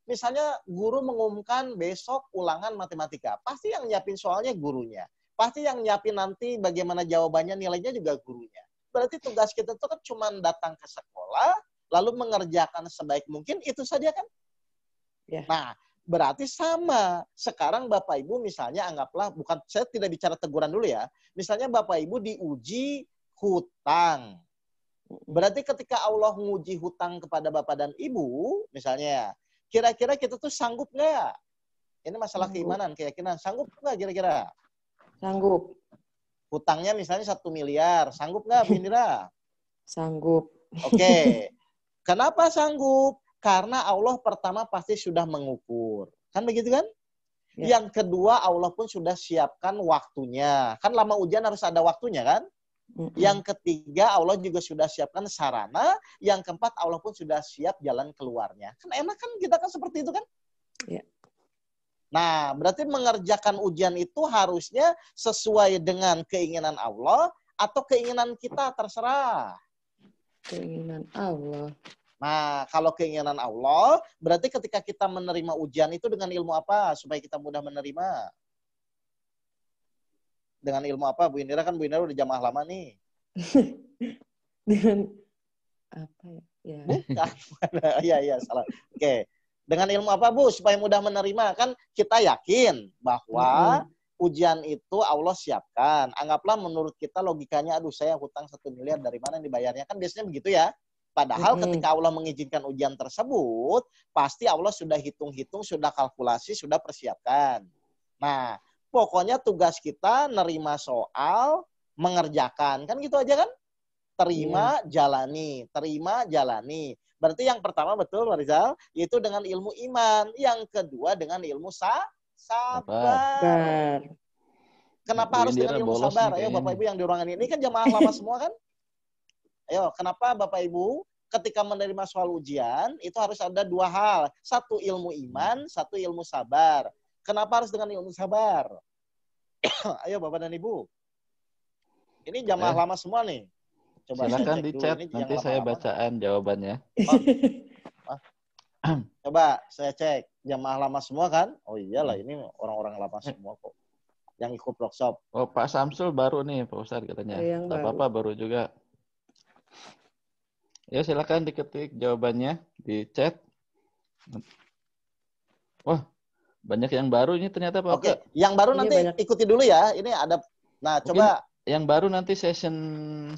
Misalnya guru mengumumkan besok ulangan matematika, pasti yang nyiapin soalnya gurunya. Pasti yang nyiapin nanti bagaimana jawabannya, nilainya juga gurunya. Berarti tugas kita tuh kan cuma datang ke sekolah, lalu mengerjakan sebaik mungkin, itu saja kan? Ya. Nah, berarti sama. Sekarang Bapak Ibu misalnya anggaplah, bukan, saya tidak bicara teguran dulu ya. Misalnya Bapak Ibu diuji hutang. Berarti ketika Allah menguji hutang kepada Bapak dan Ibu, misalnya, kira-kira kita tuh sanggup nggak? Ini masalah Sanggup. keimanan, keyakinan. Sanggup nggak kira-kira? Sanggup. Hutangnya misalnya 1 miliar. Sanggup nggak, Bu Indira? Sanggup. Oke. Kenapa sanggup? Karena Allah pertama pasti sudah mengukur. Kan begitu kan? Ya. Yang kedua, Allah pun sudah siapkan waktunya. Kan lama ujian harus ada waktunya kan? Yang ketiga, Allah juga sudah siapkan sarana. Yang keempat, Allah pun sudah siap jalan keluarnya. Kan enak kan, kita kan seperti itu kan? Ya. Nah, berarti mengerjakan ujian itu harusnya sesuai dengan keinginan Allah atau keinginan kita, terserah. Keinginan Allah. Nah, kalau keinginan Allah, berarti ketika kita menerima ujian itu dengan ilmu apa supaya kita mudah menerima? Dengan ilmu apa, Bu Indira? Kan Bu Indira udah jamaah lama nih. Dengan apa ya? Bukan. Iya, salah. Oke. Dengan ilmu apa, Bu? Supaya mudah menerima. Kan kita yakin bahwa ujian itu Allah siapkan. Anggaplah menurut kita logikanya, aduh saya hutang 1 miliar, dari mana dibayarnya? Kan biasanya begitu ya. Padahal ketika Allah mengizinkan ujian tersebut, pasti Allah sudah hitung-hitung, sudah kalkulasi, sudah persiapkan. Nah, pokoknya tugas kita nerima soal, mengerjakan. Kan gitu aja kan? Terima, jalani. Terima, jalani. Berarti yang pertama betul, Pak Rizal, yaitu dengan ilmu iman. Yang kedua dengan ilmu sabar. Kenapa Bu harus dengan Indira ilmu bolos sabar? nih Ayo Bapak kayaknya. Ibu yang di ruangan ini kan jamaah lama semua kan? Ayo, kenapa Bapak Ibu ketika menerima soal ujian itu harus ada 2 hal. 1 ilmu iman, 1 ilmu sabar. Kenapa harus dengan ilmu sabar? Ayo Bapak dan Ibu. Ini jamaah lama semua nih. Coba silakan cek di dulu. chat, Ini nanti yang saya lama-lama. bacaan jawabannya. Coba saya cek. Jamaah lama semua kan? Oh iyalah, ini orang-orang lama semua kok. Yang ikut workshop. Oh, Pak Samsul baru nih, Pak Ustadz katanya. Yang Tak baru. apa-apa, baru juga. Ya, silakan diketik jawabannya di chat. Wah, banyak yang baru ini ternyata Pak. Oke, yang baru Ini nanti banyak. ikuti dulu ya. Ini ada. Nah, Mungkin coba. yang baru nanti session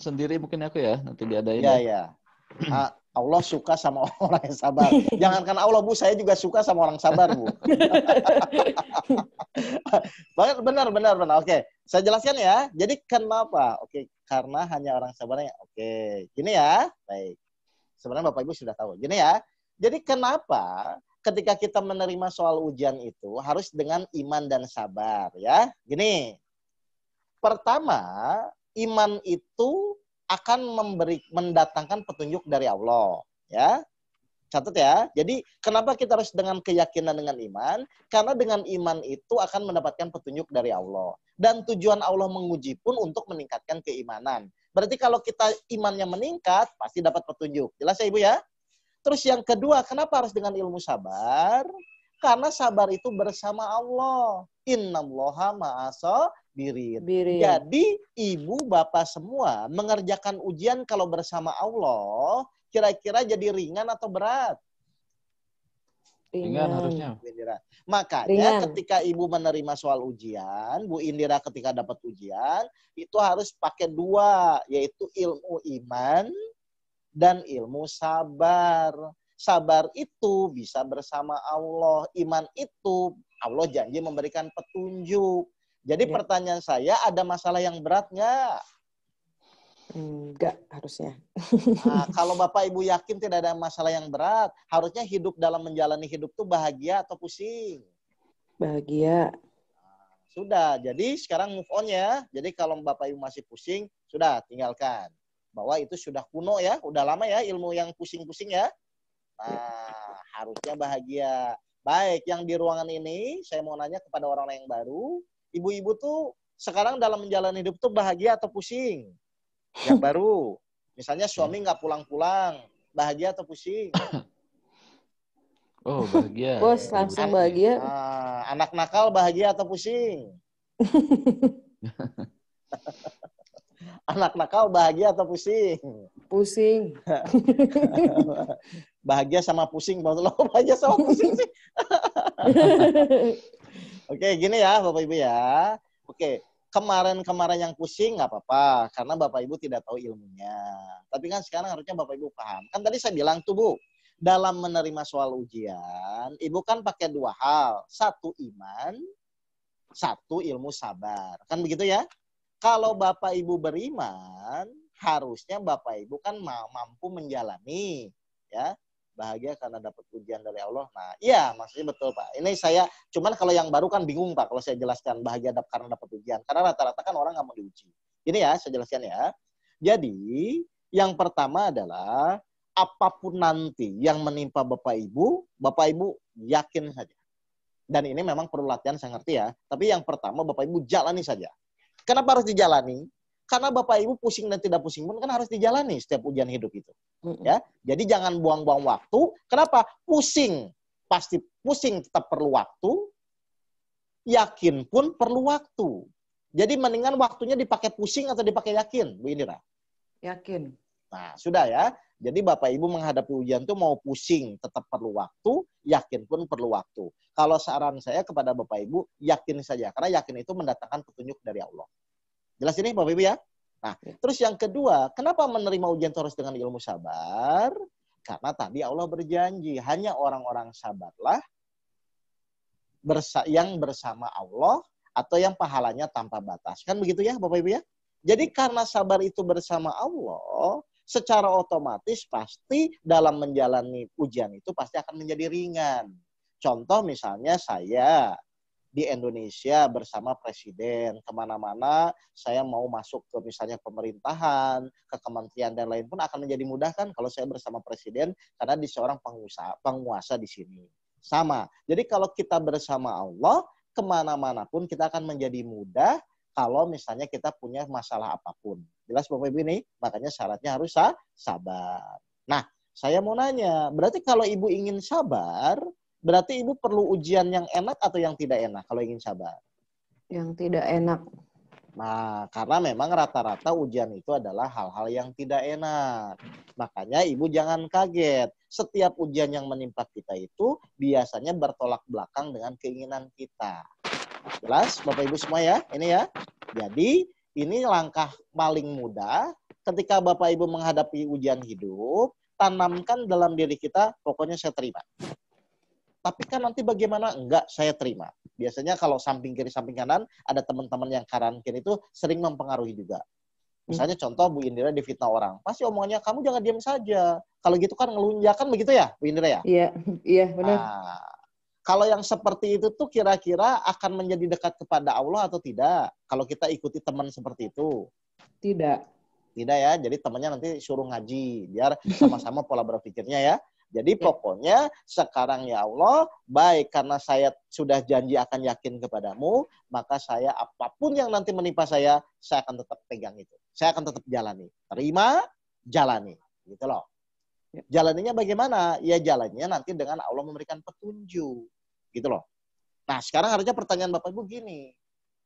sendiri mungkin aku ya, nanti diadain Iya, ya. iya. Allah suka sama orang yang sabar. Jangankan Allah, Bu, saya juga suka sama orang sabar, Bu. Benar. Oke, saya jelaskan ya. Jadi kenapa? Oke, karena hanya orang sabar yang oke. Gini ya. Baik. Sebenarnya Bapak Ibu sudah tahu. Gini ya. Jadi kenapa ketika kita menerima soal ujian itu harus dengan iman dan sabar ya? Gini, pertama, iman itu akan mendatangkan petunjuk dari Allah, ya. Catat ya. Jadi kenapa kita harus dengan keyakinan dengan iman? Karena dengan iman itu akan mendapatkan petunjuk dari Allah. Dan tujuan Allah menguji pun untuk meningkatkan keimanan. Berarti kalau kita imannya meningkat, pasti dapat petunjuk. Jelas ya Ibu ya? Terus yang kedua, kenapa harus dengan ilmu sabar? Karena sabar itu bersama Allah. Innallaha ma'asabirin. Birin. Jadi ibu bapak semua mengerjakan ujian kalau bersama Allah, kira-kira jadi ringan atau berat? Ringan harusnya. Makanya Ringan. ketika ibu menerima soal ujian, Bu Indira ketika dapat ujian, itu harus pakai dua, yaitu ilmu iman dan ilmu sabar. Sabar itu bisa bersama Allah. Iman itu Allah janji memberikan petunjuk. Jadi pertanyaan saya, ada masalah yang berat nggak? Enggak, harusnya. Nah, kalau Bapak Ibu yakin tidak ada masalah yang berat, harusnya hidup dalam menjalani hidup itu bahagia atau pusing? Bahagia. Sudah, jadi sekarang move on ya. Jadi kalau Bapak Ibu masih pusing, sudah tinggalkan. Bahwa itu sudah kuno ya, udah lama ya ilmu yang pusing-pusing ya. Nah, harusnya bahagia. Baik, yang di ruangan ini, saya mau nanya kepada orang yang baru. Ibu-ibu tuh sekarang dalam menjalani hidup tuh bahagia atau pusing? Yang baru. Misalnya suami nggak pulang-pulang, bahagia atau pusing? Oh, bahagia. Bos, langsung bahagia. Anak nakal bahagia atau pusing? Anak nakal bahagia atau pusing? Pusing. Bahagia sama pusing, bahagia sama pusing sih. Oke, gini ya Bapak Ibu ya. Oke, kemarin-kemarin yang pusing nggak apa-apa, karena Bapak Ibu tidak tahu ilmunya. Tapi kan sekarang harusnya Bapak Ibu paham. Kan tadi saya bilang tuh Bu, dalam menerima soal ujian, Ibu kan pakai dua hal. Satu iman, satu ilmu sabar. Kan begitu ya? Kalau Bapak Ibu beriman, harusnya Bapak Ibu kan mampu menjalani. Ya, bahagia karena dapat ujian dari Allah. Nah, iya maksudnya betul Pak. Ini saya, cuman kalau yang baru kan bingung Pak kalau saya jelaskan bahagia karena dapat ujian. Karena rata-rata kan orang nggak mau diuji. Ini ya, saya jelaskan ya. Jadi, yang pertama adalah apapun nanti yang menimpa Bapak Ibu yakin saja. Dan ini memang perlu latihan, saya ngerti ya. Tapi yang pertama Bapak Ibu jalani saja. Kenapa harus dijalani? Karena Bapak Ibu pusing dan tidak pusing pun kan harus dijalani setiap ujian hidup itu. Ya, jadi jangan buang-buang waktu. Kenapa? Pusing, pasti pusing tetap perlu waktu. Yakin pun perlu waktu. Jadi mendingan waktunya dipakai pusing atau dipakai yakin, Bu Indira? Yakin. Nah, sudah ya. Jadi Bapak Ibu menghadapi ujian itu mau pusing tetap perlu waktu, yakin pun perlu waktu. Kalau saran saya kepada Bapak Ibu, yakin saja. Karena yakin itu mendatangkan petunjuk dari Allah. Jelas ini Bapak Ibu ya? Nah, terus yang kedua, kenapa menerima ujian itu harus dengan ilmu sabar? Karena tadi Allah berjanji, hanya orang-orang sabarlah yang bersama Allah atau yang pahalanya tanpa batas. Kan begitu ya Bapak Ibu ya? Jadi karena sabar itu bersama Allah, secara otomatis pasti dalam menjalani ujian itu pasti akan menjadi ringan. Contoh misalnya saya di Indonesia bersama presiden, kemana-mana saya mau masuk ke misalnya pemerintahan, ke kementerian dan lain pun akan menjadi mudah kan kalau saya bersama presiden karena di seorang penguasa di sini. Sama. Jadi kalau kita bersama Allah, kemana-mana pun kita akan menjadi mudah kalau misalnya kita punya masalah apapun. Jelas Bapak Ibu ini? Makanya syaratnya harus sabar. Nah, saya mau nanya, berarti kalau Ibu ingin sabar, berarti Ibu perlu ujian yang enak atau yang tidak enak kalau ingin sabar? Yang tidak enak. Nah, karena memang rata-rata ujian itu adalah hal-hal yang tidak enak. Makanya Ibu jangan kaget. Setiap ujian yang menimpa kita itu biasanya bertolak belakang dengan keinginan kita. Jelas Bapak Ibu semua ya? Ini ya. Jadi ini langkah paling mudah ketika Bapak Ibu menghadapi ujian hidup, tanamkan dalam diri kita, pokoknya saya terima. Tapi kan nanti bagaimana? Enggak, saya terima. Biasanya kalau samping kiri, samping kanan, ada teman-teman yang kanan kiri itu sering mempengaruhi juga. Misalnya contoh Bu Indira difitnah orang. Pasti omongannya, kamu jangan diam saja. Kalau gitu kan ngelunjak, kan begitu ya Bu Indira ya? Iya, iya benar. Nah, kalau yang seperti itu tuh kira-kira akan menjadi dekat kepada Allah atau tidak? Kalau kita ikuti teman seperti itu. Tidak. Tidak ya, jadi temannya nanti suruh ngaji. Biar sama-sama pola berpikirnya ya. Jadi pokoknya sekarang ya Allah, baik karena saya sudah janji akan yakin kepadamu, maka saya apapun yang nanti menimpa saya akan tetap pegang itu. Saya akan tetap jalani. Terima, jalani. Gitu loh. Jalaninya bagaimana? Ya jalannya nanti dengan Allah memberikan petunjuk. Gitu loh. Nah sekarang harusnya pertanyaan Bapak Ibu gini.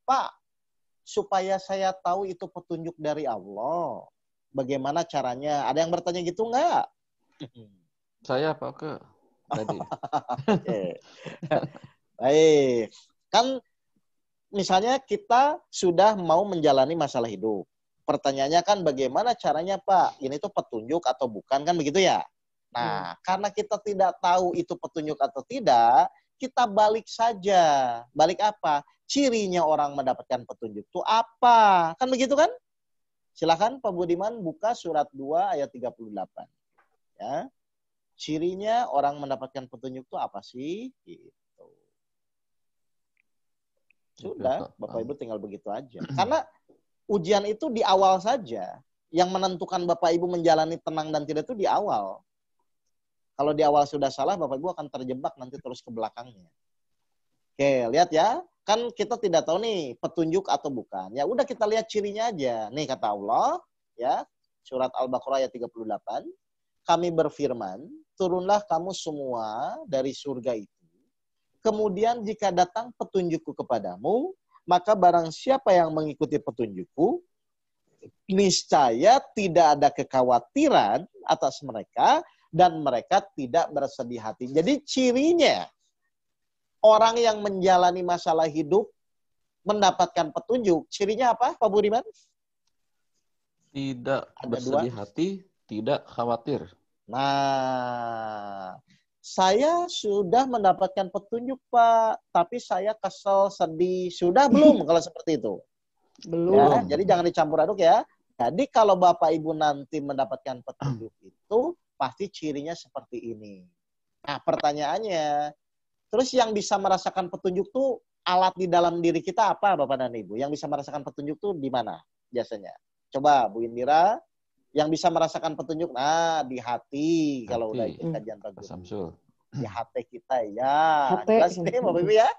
Pak, supaya saya tahu itu petunjuk dari Allah, bagaimana caranya? Ada yang bertanya gitu nggak? Saya Pak Ke tadi. Oke. Baik. Kan misalnya kita sudah mau menjalani masalah hidup. Pertanyaannya kan bagaimana caranya Pak? Ini tuh petunjuk atau bukan kan begitu ya? Nah, karena kita tidak tahu itu petunjuk atau tidak, kita balik saja. Balik apa? Cirinya orang mendapatkan petunjuk itu apa? Kan begitu kan? Silakan Pak Budiman buka surat 2 ayat 38. Ya. Cirinya orang mendapatkan petunjuk itu apa sih? Gitu. Sudah, Bapak Ibu tinggal begitu aja. Karena ujian itu di awal saja. Yang menentukan Bapak Ibu menjalani tenang dan tidak itu di awal. Kalau di awal sudah salah, Bapak Ibu akan terjebak nanti terus ke belakangnya. Oke, lihat ya. Kan kita tidak tahu nih petunjuk atau bukan. Ya udah kita lihat cirinya aja. Nih kata Allah, ya. Surat Al-Baqarah ayat 38. Kami berfirman, turunlah kamu semua dari surga itu. Kemudian jika datang petunjukku kepadamu, maka barang siapa yang mengikuti petunjukku, niscaya tidak ada kekhawatiran atas mereka dan mereka tidak bersedih hati. Jadi cirinya orang yang menjalani masalah hidup mendapatkan petunjuk, cirinya apa Pak Budiman? Tidak bersedih hati, tidak khawatir. Nah, saya sudah mendapatkan petunjuk Pak, tapi saya kesel, sedih. Sudah belum kalau seperti itu? Belum. Ya, jadi jangan dicampur aduk ya. Jadi kalau Bapak Ibu nanti mendapatkan petunjuk itu, pasti cirinya seperti ini. Nah, pertanyaannya, terus yang bisa merasakan petunjuk tuh alat di dalam diri kita apa Bapak dan Ibu? Yang bisa merasakan petunjuk tuh di mana biasanya? Coba Bu Indira, yang bisa merasakan petunjuk, nah di hati. Kalau udah ikut kajian Pak Samsul. Di hati kita ya. Hati. Jelas nih Bapak Ibu ya.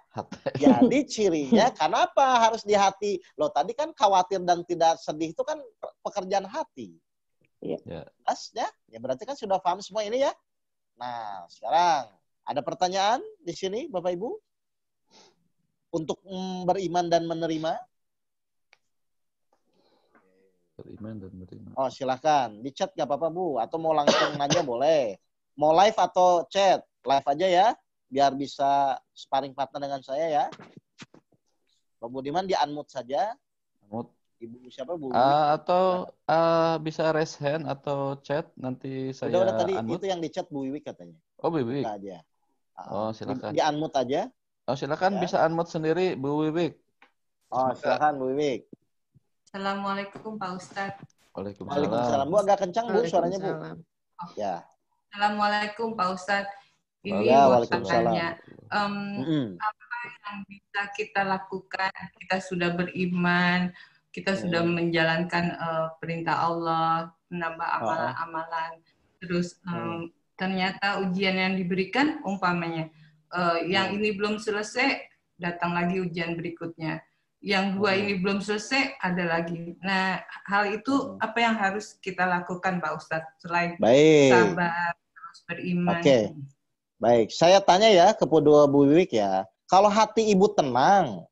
Jadi cirinya kenapa harus di hati? Loh tadi kan khawatir dan tidak sedih itu kan pekerjaan hati. Iya. Jelas ya? Ya berarti kan sudah paham semua ini ya. Nah sekarang ada pertanyaan di sini Bapak Ibu? Untuk beriman dan menerima? Beriman dan menerima. Oh silakan, di chat gak apa-apa Bu, atau mau langsung nanya boleh. Mau live atau chat? Live aja ya, biar bisa sparring partner dengan saya ya. Pak Budiman di unmute saja. Unmute. Ibu siapa Bu? Atau bisa raise hand atau chat, nanti saya udah tadi unmute. Itu yang di chat Bu Wiwik katanya. Oh Bu Wiwik. Aja. Oh silakan. Di unmute aja. Oh silakan ya. Bisa unmute sendiri Bu Wiwik. Oh silakan Bu Wiwik. Assalamualaikum Pak Ustadz. Waalaikumsalam. Bu agak kencang Bu suaranya Bu. Ya. Assalamualaikum Pak Ustadz. Ini ya, mau tanya, apa yang bisa kita lakukan? Kita sudah beriman, kita sudah menjalankan perintah Allah, menambah amalan-amalan. Terus ternyata ujian yang diberikan, umpamanya, yang ini belum selesai, datang lagi ujian berikutnya. Yang dua ini belum selesai, ada lagi. Nah, hal itu apa yang harus kita lakukan, Pak Ustadz? Selain sabar, terus beriman. Oke. Baik, saya tanya ya kepada Bu Wiwik ya. Kalau hati ibu tenang,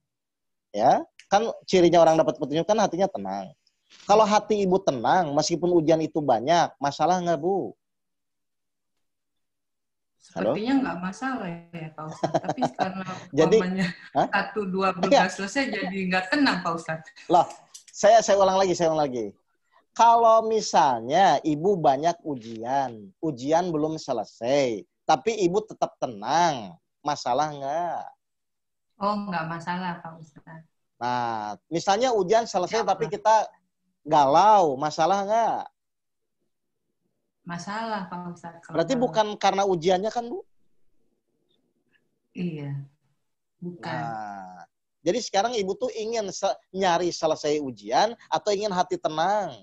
ya, kan cirinya orang dapat petunjuk kan hatinya tenang. Kalau hati ibu tenang, meskipun ujian itu banyak, masalah nggak Bu? Sepertinya nggak masalah ya Pak Ustadz. Tapi karena umpamanya 1-2 belum selesai, jadi nggak tenang Pak Ustadz. Loh, saya ulang lagi. Kalau misalnya ibu banyak ujian belum selesai, tapi ibu tetap tenang, masalah nggak? Oh, nggak masalah Pak Ustadz. Nah, misalnya ujian selesai tapi kita Galau, masalah nggak? Masalah Pak Ustadz. Berarti bukan karena ujiannya kan, Bu? Iya, bukan. Nah, jadi sekarang Ibu tuh ingin nyari selesai ujian atau ingin hati tenang?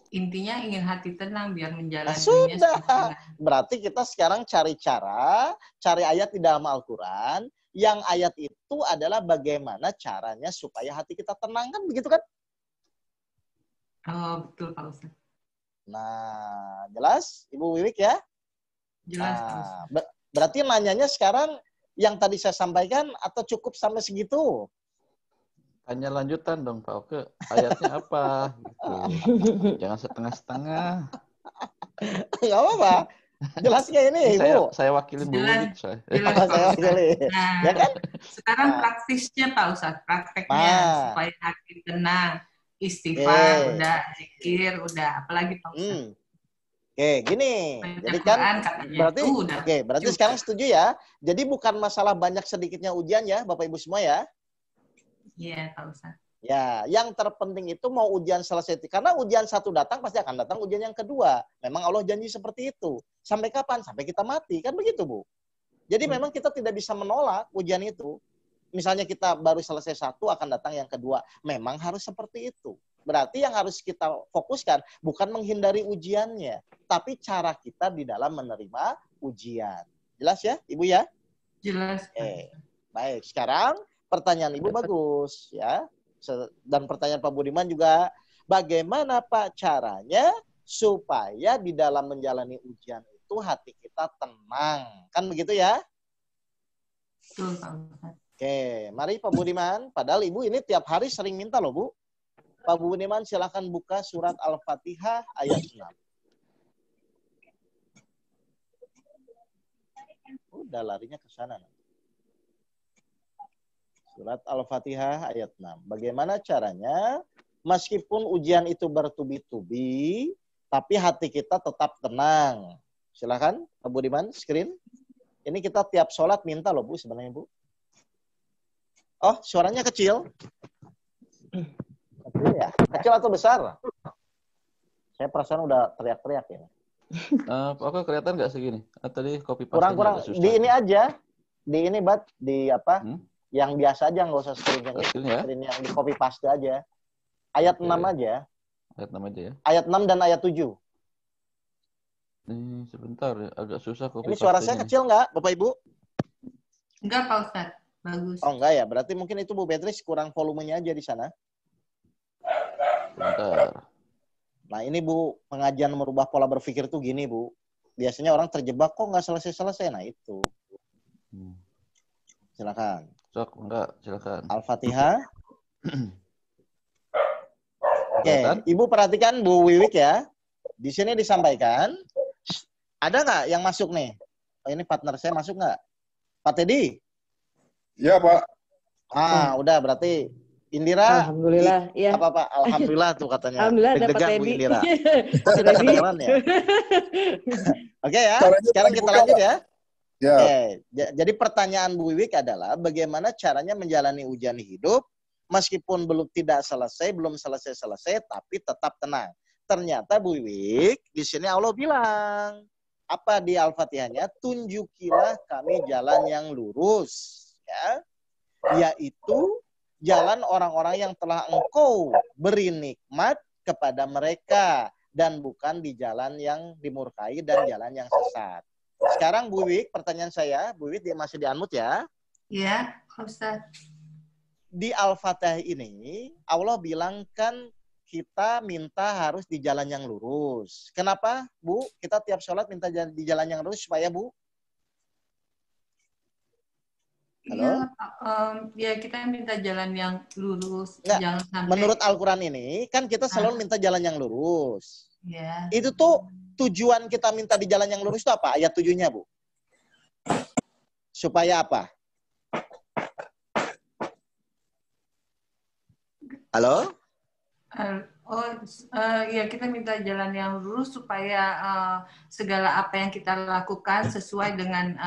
Intinya ingin hati tenang biar menjalaninya. Sudah. Berarti kita sekarang cari cara, cari ayat di dalam Al-Quran. Yang ayat itu adalah bagaimana caranya supaya hati kita tenang, kan begitu kan? Oh, betul Pak Ustadz. Nah, jelas Ibu Wiwik ya? Jelas Pak Ustadz. Berarti nanyanya sekarang yang tadi saya sampaikan atau cukup sampai segitu? Tanya lanjutan dong Pak Oke, ayatnya apa? Gitu. Jangan setengah-setengah. Nggak apa-apa. Jelas kayak ini, Ibu. Saya wakilin Bu Wiwik. Saya wakilin. Nah, ya kan? Sekarang praktisnya Pak Ustadz, prakteknya supaya hati tenang, istighfar, udah, zikir, udah, apalagi Pak Ustadz. Oke, gini. Jadi kan berarti sekarang setuju ya. Jadi bukan masalah banyak sedikitnya ujian ya, Bapak Ibu semua ya. Iya, Pak Ustadz. Ya, yang terpenting itu mau ujian selesai. Karena ujian satu datang, pasti akan datang ujian yang kedua. Memang Allah janji seperti itu. Sampai kapan? Sampai kita mati. Kan begitu, Bu? Jadi memang kita tidak bisa menolak ujian itu. Misalnya kita baru selesai satu, akan datang yang kedua. Memang harus seperti itu. Berarti yang harus kita fokuskan bukan menghindari ujiannya, tapi cara kita di dalam menerima ujian. Jelas ya, Ibu ya? Jelas. Baik, sekarang pertanyaan Ibu bagus ya. Dan pertanyaan Pak Budiman juga, bagaimana Pak caranya supaya di dalam menjalani ujian itu hati kita tenang. Kan begitu ya? Betul, Pak Ustadz. Oke, mari Pak Budiman. Padahal Ibu ini tiap hari sering minta loh, Bu. Pak Budiman silahkan buka surat Al-Fatihah ayat 6. Udah larinya ke sana. Surat Al-Fatihah ayat 6. Bagaimana caranya? Meskipun ujian itu bertubi-tubi, tapi hati kita tetap tenang. Silakan, Pak Budiman, screen. Ini kita tiap sholat minta loh, Bu, sebenarnya, Bu. Oh, suaranya kecil. Kecil ya? Kecil atau besar? Saya perasaan udah teriak-teriak ini. Oke, kelihatan nggak segini? Tadi copy paste kurang di ini aja, di ini di apa? Yang biasa aja, nggak usah screen yang di copy paste aja. Ayat 6 aja. Ayat 6 aja ya. Ayat 6 dan ayat 7. Ini sebentar ya, agak susah copy paste. Ini suara saya kecil nggak, Bapak Ibu? Enggak, Pak Ustadz. Bagus. Oh, enggak ya. Berarti mungkin itu Bu Beatrice kurang volumenya aja di sana. Bentar. Nah, ini Bu, pengajian merubah pola berpikir tuh gini, Bu. Biasanya orang terjebak kok nggak selesai-selesai. Nah, itu. Silakan. Enggak, silakan. Al-Fatihah. Oke, Ibu perhatikan Bu Wiwik ya. Di sini disampaikan. Ada nggak yang masuk nih? Oh, ini partner saya masuk nggak? Pak Teddy? Iya, Pak. Udah berarti Indira. Alhamdulillah. Iya. Apa-apa? Alhamdulillah tuh katanya. Alhamdulillah dapat Teddy. Indira. Sudah kedengeran ya? Oke ya, sekarang kita lanjut ya. Ya. Oke. Jadi pertanyaan Bu Wiwik adalah bagaimana caranya menjalani ujian hidup meskipun belum selesai, tapi tetap tenang. Ternyata Bu Wiwik di sini Allah bilang apa di Al-Fatihahnya? Tunjukilah kami jalan yang lurus, ya, yaitu jalan orang-orang yang telah Engkau beri nikmat kepada mereka dan bukan di jalan yang dimurkai dan jalan yang sesat. Sekarang Bu Wiwik, pertanyaan saya, Bu Wiwik masih di-unmute ya? Iya, Ustaz. Di Al-Fatihah ini Allah bilang kan kita minta harus di jalan yang lurus. Kenapa, Bu? Kita tiap sholat minta di jalan yang lurus supaya, Bu? Halo? Ya kita minta jalan yang lurus. Nggak, jangan sampai... Menurut Al-Quran ini, kan kita selalu minta jalan yang lurus. Ya. Itu tuh tujuan kita minta di jalan yang lurus itu apa? Ayat 7-nya, Bu. Supaya apa? Halo? Ya kita minta jalan yang lurus supaya segala apa yang kita lakukan sesuai dengan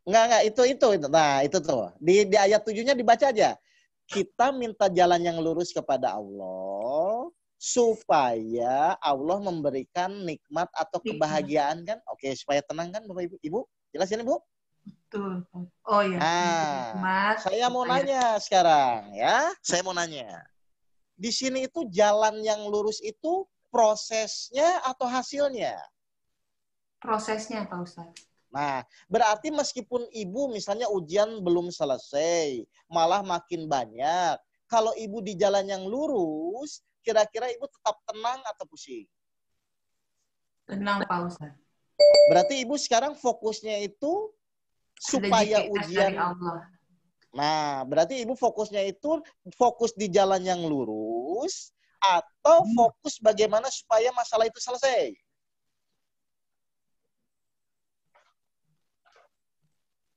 Enggak, itu. Nah, itu tuh. Di ayat 7-nya dibaca aja. kita minta jalan yang lurus kepada Allah supaya Allah memberikan nikmat atau kebahagiaan kan? Oke, supaya tenang kan Bapak Ibu? Ibu, jelas ini Bu? Betul. Oh ya. Saya mau nanya sekarang ya. Saya mau nanya. Di sini itu jalan yang lurus itu prosesnya atau hasilnya? Prosesnya Pak Ustadz. Nah, berarti meskipun ibu misalnya ujian belum selesai, malah makin banyak. Kalau ibu di jalan yang lurus, kira-kira ibu tetap tenang atau pusing? Tenang Pak Ustadz. Berarti ibu sekarang fokusnya itu supaya ujian. Allah. Nah, berarti ibu fokusnya itu fokus di jalan yang lurus atau fokus bagaimana supaya masalah itu selesai?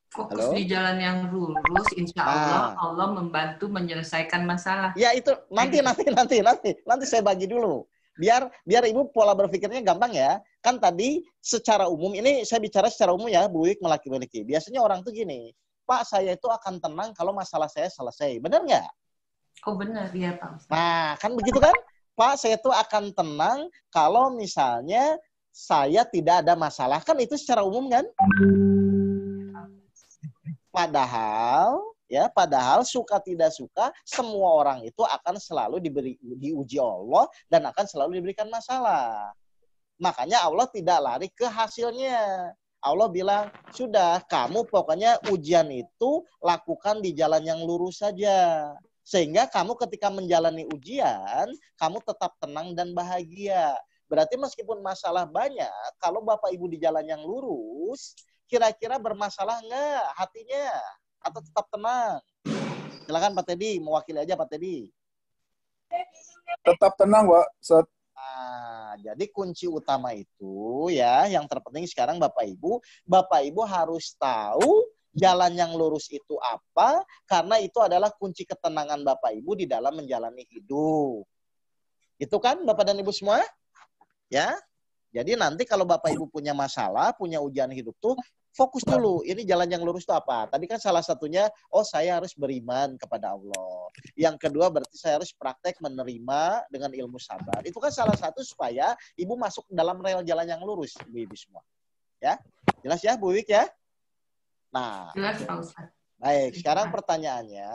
Fokus di jalan yang lurus, insya Allah Allah membantu menyelesaikan masalah. Ya itu nanti saya bagi dulu. Biar ibu pola berpikirnya gampang ya. Kan tadi secara umum, ini saya bicara secara umum ya, Bu Wik melaki-laki. Biasanya orang tuh gini, Pak saya itu akan tenang kalau masalah saya selesai. Benar nggak? Oh benar, ya Pak. Nah kan begitu kan? Pak saya itu akan tenang kalau misalnya saya tidak ada masalah. Kan itu secara umum kan? Padahal suka tidak suka semua orang itu akan selalu diuji Allah dan akan selalu diberikan masalah. Makanya Allah tidak lari ke hasilnya. Allah bilang, sudah kamu pokoknya ujian itu lakukan di jalan yang lurus saja. Sehingga kamu ketika menjalani ujian, kamu tetap tenang dan bahagia. Berarti meskipun masalah banyak, kalau Bapak Ibu di jalan yang lurus, kira-kira bermasalah nggak hatinya? Atau tetap tenang? Silakan Pak Teddy, mewakili aja Pak Teddy. Tetap tenang, Pak. Nah, jadi kunci utama itu ya, yang terpenting sekarang Bapak Ibu harus tahu jalan yang lurus itu apa, karena itu adalah kunci ketenangan Bapak Ibu di dalam menjalani hidup. Itu kan Bapak dan Ibu semua? Ya. Jadi nanti kalau Bapak Ibu punya masalah, punya ujian hidup tuh, fokus dulu, ini jalan yang lurus itu apa? Tadi kan salah satunya, saya harus beriman kepada Allah. Yang kedua berarti saya harus praktek menerima dengan ilmu sabar. Itu kan salah satu supaya ibu masuk dalam rel jalan yang lurus, ibu-ibu semua. Ya, jelas ya Bu Wik ya? Nah, jelas Pak Ustadz. Baik, sekarang pertanyaannya,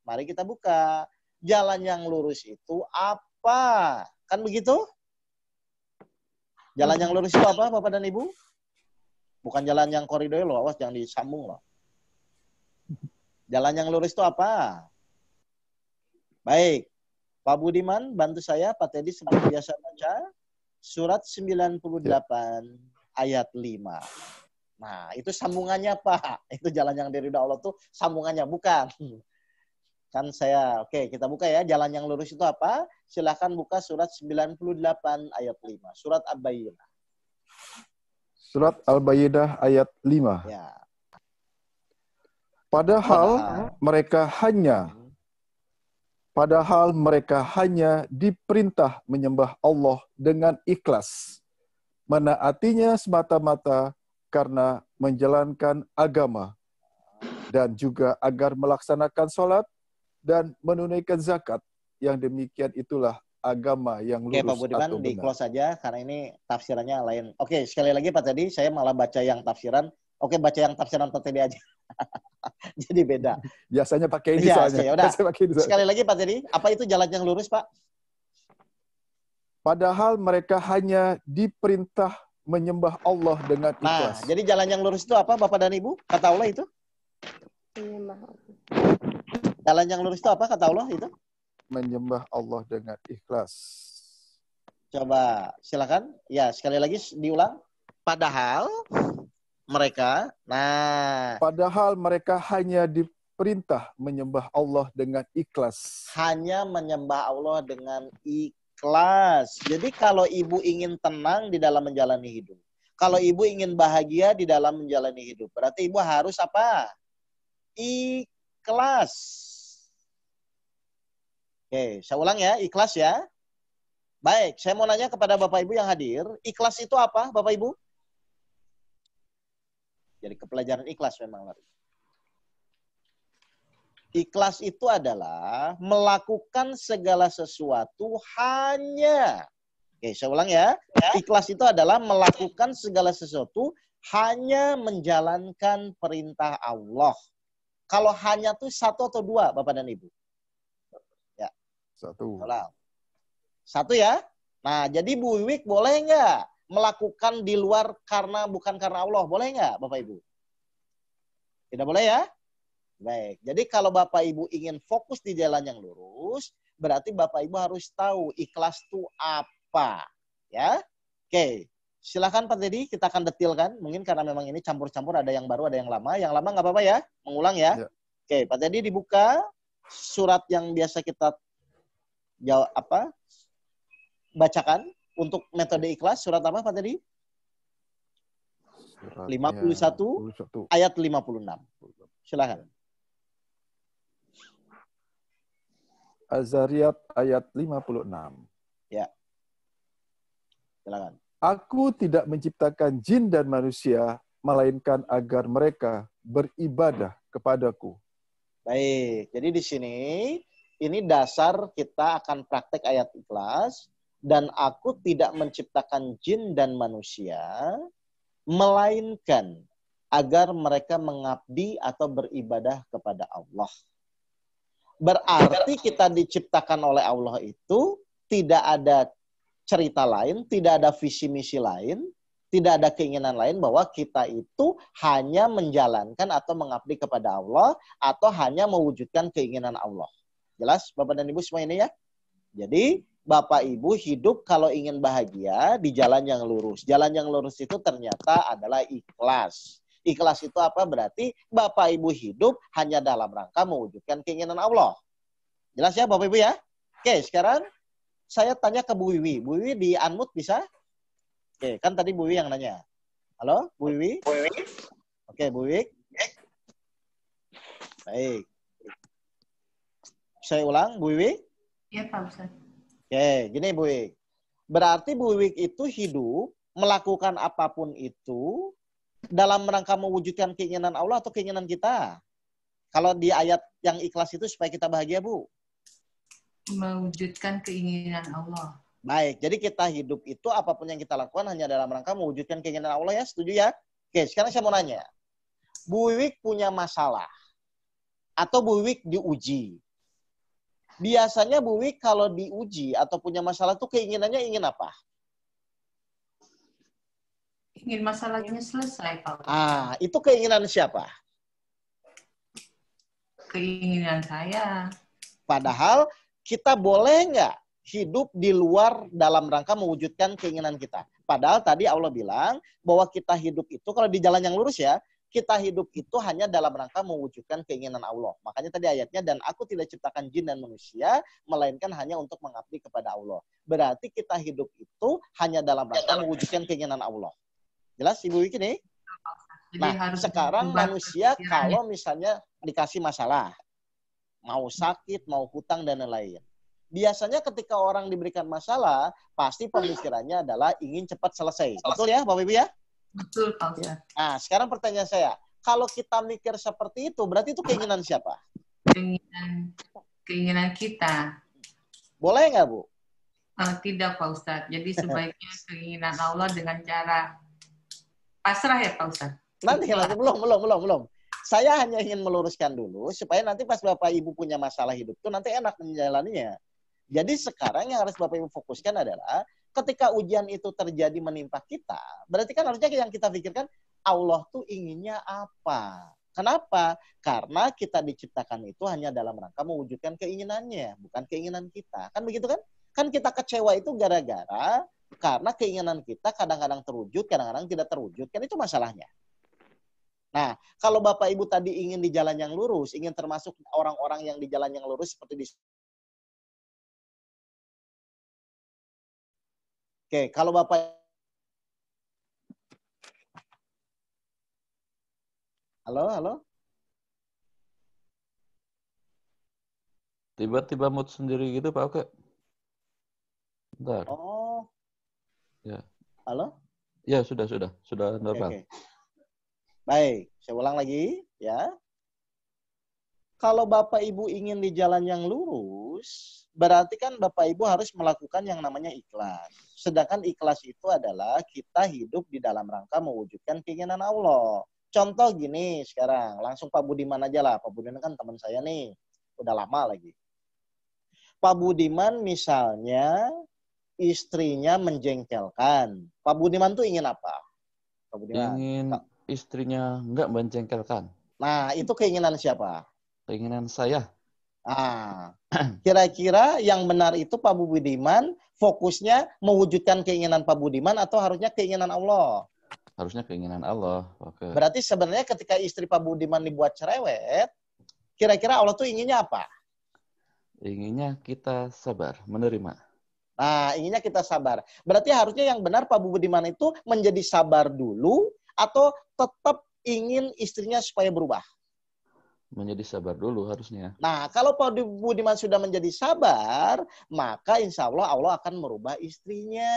mari kita buka. Jalan yang lurus itu apa? Kan begitu? Jalan yang lurus itu apa, Bapak dan Ibu? Bukan jalan yang koridor loh, awas jangan disambung loh. Jalan yang lurus itu apa? Baik, Pak Budiman bantu saya, Pak Teddy seperti biasa baca. Surat 98 ayat 5. Nah, itu sambungannya Pak. Itu jalan yang diridhoi Allah tuh sambungannya, bukan. Kan saya, oke kita buka ya. Jalan yang lurus itu apa? Silahkan buka surat 98 ayat 5. Surat Al-Bayyinah. Surat Al-Bayyinah ayat 5. Ya. Padahal mereka hanya diperintah menyembah Allah dengan ikhlas, menaatinya semata-mata karena menjalankan agama, dan juga agar melaksanakan sholat dan menunaikan zakat. Yang demikian itulah agama yang lurus. Oke Pak Budiman, di close saja karena ini tafsirannya lain. Oke, sekali lagi Pak Teddy, saya malah baca yang tafsiran. Oke, baca yang tafsiran Pak Teddy aja. Jadi beda. Biasanya pakai ini soalnya. Sekali lagi Pak Teddy, apa itu jalan yang lurus Pak? Padahal mereka hanya diperintah menyembah Allah dengan ikhlas. Nah, jadi jalan yang lurus itu apa Bapak dan Ibu? Kata Allah itu? Jalan yang lurus itu apa kata Allah itu? Menyembah Allah dengan ikhlas. Coba silakan. Ya, sekali lagi diulang. Padahal mereka hanya diperintah menyembah Allah dengan ikhlas. Hanya menyembah Allah dengan ikhlas. Jadi kalau ibu ingin tenang di dalam menjalani hidup, kalau ibu ingin bahagia di dalam menjalani hidup, berarti ibu harus apa? Ikhlas. Oke, saya ulang ya, ikhlas ya. Baik, saya mau nanya kepada Bapak Ibu yang hadir, ikhlas itu apa Bapak Ibu? Jadi kepelajaran ikhlas memang. Ikhlas itu adalah melakukan segala sesuatu hanya. Oke, saya ulang ya. Ikhlas itu adalah melakukan segala sesuatu hanya menjalankan perintah Allah. Kalau hanya tuh satu atau dua, Bapak dan Ibu? Ya. Satu. Satu ya. Nah, jadi Bu Wiwik boleh nggak melakukan di luar bukan karena Allah? Boleh nggak, Bapak Ibu? Tidak boleh ya? Baik. Jadi kalau Bapak Ibu ingin fokus di jalan yang lurus, berarti Bapak Ibu harus tahu ikhlas itu apa. Ya. Oke. Silakan Pak Dedi, kita akan detilkan. Mungkin karena memang ini campur-campur, ada yang baru, ada yang lama. Yang lama nggak apa-apa ya, mengulang ya. Oke, Pak Dedi dibuka surat yang biasa kita bacakan untuk metode ikhlas. Surat apa Pak Dedi? 51 ayat 56. Silakan. Az-Zariyat ayat 56. Ya. Silakan. Aku tidak menciptakan jin dan manusia, melainkan agar mereka beribadah kepadaku. Baik, jadi di sini, ini dasar kita akan praktek ayat ikhlas, dan aku tidak menciptakan jin dan manusia, melainkan agar mereka mengabdi atau beribadah kepada Allah. Berarti kita diciptakan oleh Allah itu tidak ada cerita lain, tidak ada visi misi lain, tidak ada keinginan lain bahwa kita itu hanya menjalankan atau mengabdi kepada Allah atau hanya mewujudkan keinginan Allah. Jelas Bapak dan Ibu semua ini ya? Jadi Bapak Ibu hidup kalau ingin bahagia di jalan yang lurus. Jalan yang lurus itu ternyata adalah ikhlas. Ikhlas itu apa? Berarti Bapak Ibu hidup hanya dalam rangka mewujudkan keinginan Allah. Jelas ya Bapak Ibu ya? Oke, sekarang saya tanya ke Bu Wiwi. Bu Wiwi di unmute bisa? Oke, kan tadi Bu Wiwi yang nanya. Halo, Bu Wiwi? Oke, Bu Wiwi. Baik. Saya ulang, Bu Wiwi? Iya, Pak Ustaz. Oke, gini Bu Wiwi. Berarti Bu Wiwi itu hidup, melakukan apapun itu, dalam rangka mewujudkan keinginan Allah atau keinginan kita? Kalau di ayat yang ikhlas itu supaya kita bahagia, Bu? Mewujudkan keinginan Allah. Baik, jadi kita hidup itu apapun yang kita lakukan hanya dalam rangka mewujudkan keinginan Allah ya, setuju ya? Oke, sekarang saya mau nanya. Bu Wiwik punya masalah. Atau Bu Wiwik diuji. Biasanya Bu Wiwik kalau diuji atau punya masalah itu keinginannya ingin apa? Ingin masalahnya selesai, Pak. Itu keinginan siapa? Keinginan saya. Padahal kita boleh nggak hidup di luar dalam rangka mewujudkan keinginan kita. Padahal tadi Allah bilang bahwa kita hidup itu, kalau di jalan yang lurus ya, kita hidup itu hanya dalam rangka mewujudkan keinginan Allah. Makanya tadi ayatnya, dan aku tidak ciptakan jin dan manusia, melainkan hanya untuk mengabdi kepada Allah. Berarti kita hidup itu hanya dalam rangka mewujudkan keinginan Allah. Jelas Ibu Wiki nih? Nah, sekarang manusia kalau misalnya dikasih masalah, mau sakit, mau hutang, dan lain-lain. Biasanya ketika orang diberikan masalah, pasti pemikirannya adalah ingin cepat selesai. Betul ya, Bapak Ibu ya? Betul, Pak Ustaz. Nah, sekarang pertanyaan saya, kalau kita mikir seperti itu, berarti itu keinginan siapa? Keinginan kita. Boleh nggak, Bu? Tidak, Pak Ustaz. Jadi sebaiknya keinginan Allah dengan cara pasrah ya, Pak Ustaz. Nanti belum. Saya hanya ingin meluruskan dulu, supaya nanti pas Bapak Ibu punya masalah hidup itu nanti enak menjalaninya. Jadi sekarang yang harus Bapak Ibu fokuskan adalah, ketika ujian itu terjadi menimpa kita, berarti kan harusnya yang kita pikirkan, Allah tuh inginnya apa? Kenapa? Karena kita diciptakan itu hanya dalam rangka mewujudkan keinginannya, bukan keinginan kita. Kan begitu kan? Kan kita kecewa itu gara-gara karena keinginan kita kadang-kadang terwujud, kadang-kadang tidak terwujud. Kan itu masalahnya. Nah, kalau Bapak Ibu tadi ingin di jalan yang lurus, ingin termasuk orang-orang yang di jalan yang lurus seperti di... Oke, kalau Bapak... Halo? Tiba-tiba mood sendiri gitu, Pak Oke. Bentar. Oh. Ya. Halo? Ya, sudah normal. Oke. Baik, saya ulang lagi ya. Kalau Bapak Ibu ingin di jalan yang lurus, berarti kan Bapak Ibu harus melakukan yang namanya ikhlas. Sedangkan ikhlas itu adalah kita hidup di dalam rangka mewujudkan keinginan Allah. Contoh gini sekarang, langsung Pak Budiman aja lah. Pak Budiman kan teman saya nih, udah lama lagi. Pak Budiman misalnya istrinya menjengkelkan. Pak Budiman tuh ingin apa? Pak Budiman. Ingin istrinya nggak menjengkelkan. Nah, itu keinginan siapa? Keinginan saya. Nah, kira-kira yang benar itu Pak Budiman fokusnya mewujudkan keinginan Pak Budiman atau harusnya keinginan Allah? Harusnya keinginan Allah. Oke. Berarti sebenarnya ketika istri Pak Budiman dibuat cerewet, kira-kira Allah tuh inginnya apa? Inginnya kita sabar, menerima. Nah, inginnya kita sabar. Berarti harusnya yang benar Pak Budiman itu menjadi sabar dulu atau tetap ingin istrinya supaya berubah? Menjadi sabar dulu harusnya. Nah, kalau Pak Budiman sudah menjadi sabar, maka insya Allah Allah akan merubah istrinya.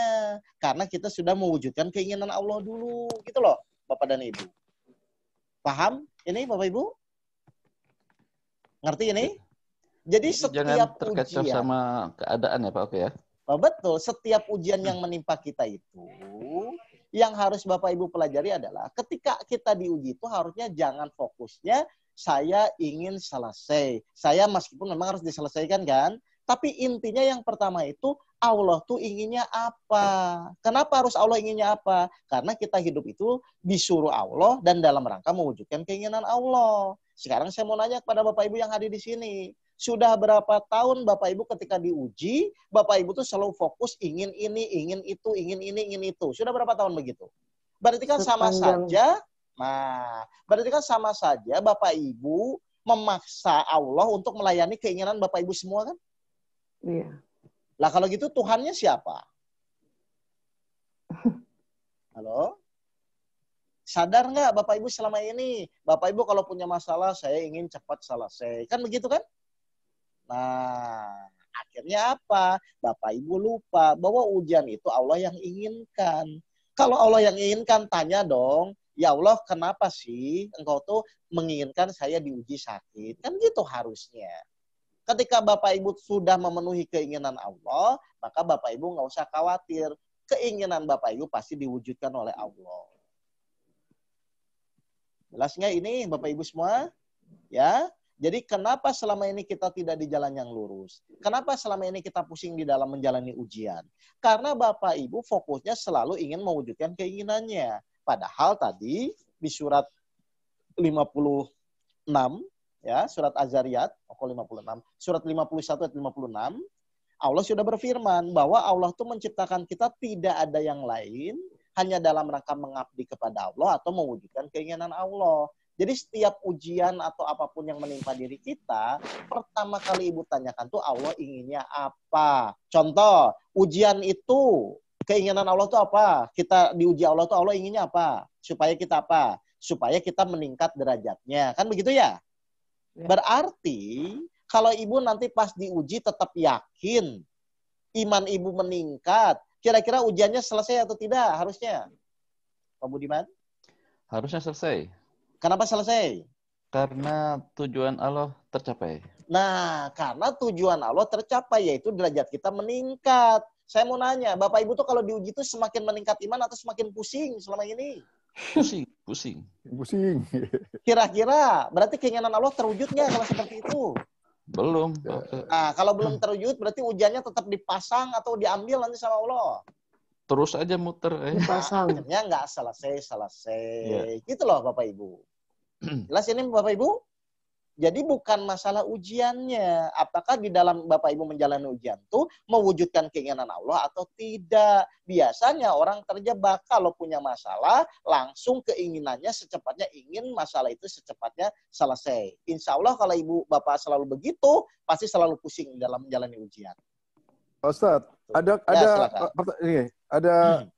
Karena kita sudah mewujudkan keinginan Allah dulu. Gitu loh, Bapak dan Ibu. Paham ini Bapak Ibu? Ngerti ini? Jadi setiap jangan terkecoh ujian, sama keadaan ya Pak, oke ya? betul, setiap ujian yang menimpa kita itu, yang harus Bapak Ibu pelajari adalah ketika kita diuji itu harusnya jangan fokusnya saya ingin selesai. Saya meskipun memang harus diselesaikan kan, tapi intinya yang pertama itu Allah tuh inginnya apa? Kenapa harus Allah inginnya apa? Karena kita hidup itu disuruh Allah dan dalam rangka mewujudkan keinginan Allah. Sekarang saya mau nanya kepada Bapak Ibu yang hadir di sini. Sudah berapa tahun Bapak Ibu ketika diuji, Bapak Ibu tuh selalu fokus ingin ini, ingin itu, ingin ini, ingin itu. Sudah berapa tahun begitu? Berarti kan sama saja. Nah, berarti kan sama saja Bapak Ibu memaksa Allah untuk melayani keinginan Bapak Ibu semua kan? Iya. Lah kalau gitu Tuhannya siapa? Halo? Sadar nggak Bapak Ibu selama ini? Bapak Ibu kalau punya masalah saya ingin cepat selesai. Kan begitu kan? Nah, akhirnya apa? Bapak Ibu lupa bahwa ujian itu Allah yang inginkan. Kalau Allah yang inginkan, tanya dong. Ya Allah, kenapa sih engkau tuh menginginkan saya diuji sakit? Kan gitu harusnya. Ketika Bapak Ibu sudah memenuhi keinginan Allah, maka Bapak Ibu nggak usah khawatir. Keinginan Bapak Ibu pasti diwujudkan oleh Allah. Jelas nggak ini Bapak Ibu semua? Ya. Jadi kenapa selama ini kita tidak di jalan yang lurus? Kenapa selama ini kita pusing di dalam menjalani ujian? Karena Bapak Ibu fokusnya selalu ingin mewujudkan keinginannya. Padahal tadi di surat 56, ya, surat Az-Zariyat, 56, surat 51 ayat 56, Allah sudah berfirman bahwa Allah itu menciptakan kita tidak ada yang lain, hanya dalam rangka mengabdi kepada Allah atau mewujudkan keinginan Allah. Jadi setiap ujian atau apapun yang menimpa diri kita, pertama kali Ibu tanyakan tuh Allah inginnya apa. Contoh, ujian itu, keinginan Allah itu apa? Kita diuji Allah tuh Allah inginnya apa? Supaya kita apa? Supaya kita meningkat derajatnya. Kan begitu ya? Berarti kalau Ibu nanti pas diuji tetap yakin, iman Ibu meningkat, kira-kira ujiannya selesai atau tidak harusnya? Pak Budiman? Harusnya selesai. Kenapa selesai? Karena tujuan Allah tercapai. Nah, karena tujuan Allah tercapai, yaitu derajat kita meningkat. Saya mau nanya, Bapak Ibu tuh kalau diuji tuh semakin meningkat iman atau semakin pusing selama ini? Pusing. Kira-kira, berarti keinginan Allah terwujud nggak kalau seperti itu? Belum. Nah, kalau belum terwujud, berarti ujiannya tetap dipasang atau diambil nanti sama Allah? Terus aja muter. Dipasang. Akhirnya nggak selesai. Yeah. Gitu loh Bapak Ibu. Jelas ini Bapak Ibu? Jadi bukan masalah ujiannya. Apakah di dalam Bapak Ibu menjalani ujian itu mewujudkan keinginan Allah atau tidak. Biasanya orang terjebak kalau punya masalah, langsung keinginannya secepatnya ingin masalah itu secepatnya selesai. Insya Allah kalau Ibu Bapak selalu begitu, pasti selalu pusing dalam menjalani ujian. Ustaz,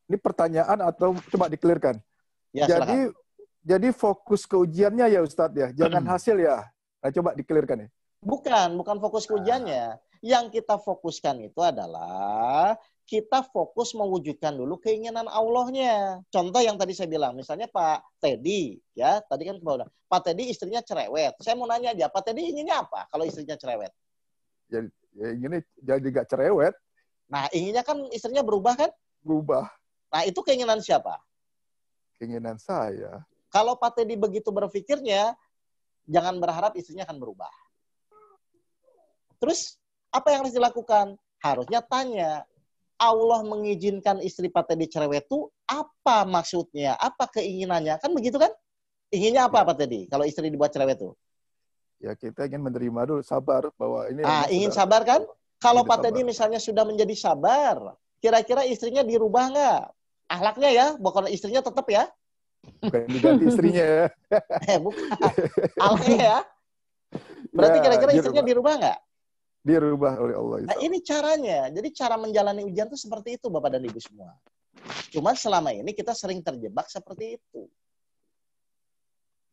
ini pertanyaan atau coba dikelirkan. Ya, jadi fokus ke ujiannya ya Ustaz ya, jangan hasil ya. Nah, coba dikelirkan ya. Bukan fokus ke ujiannya. Yang kita fokuskan itu adalah kita fokus mewujudkan dulu keinginan Allahnya. Contoh yang tadi saya bilang, misalnya Pak Teddy, ya tadi kan Pak Teddy istrinya cerewet. Saya mau nanya aja, Pak Teddy inginnya apa kalau istrinya cerewet? Ya ini jadi gak cerewet. Nah, inginnya kan istrinya berubah kan? Berubah. Nah, itu keinginan siapa? Keinginan saya. Kalau Pak Teddy begitu berpikirnya, jangan berharap istrinya akan berubah. Terus, apa yang harus dilakukan? Harusnya tanya, Allah mengizinkan istri Pak Teddy cerewet itu apa maksudnya? Apa keinginannya? Kan begitu kan? Inginnya apa Pak Teddy kalau istri dibuat cerewet itu? Ya kita ingin menerima dulu, sabar bahwa ini. Ingin sabar kan? Kalau Pak Teddy misalnya sudah menjadi sabar, kira-kira istrinya dirubah nggak? Akhlaknya ya, bukan istrinya tetap ya? Bukan diganti istrinya ya. Bukan. Akhlaknya ya? Berarti kira-kira istrinya dirubah nggak? Dirubah oleh Allah. Nah ini caranya. Jadi cara menjalani ujian itu seperti itu Bapak dan Ibu semua. Cuma selama ini kita sering terjebak seperti itu.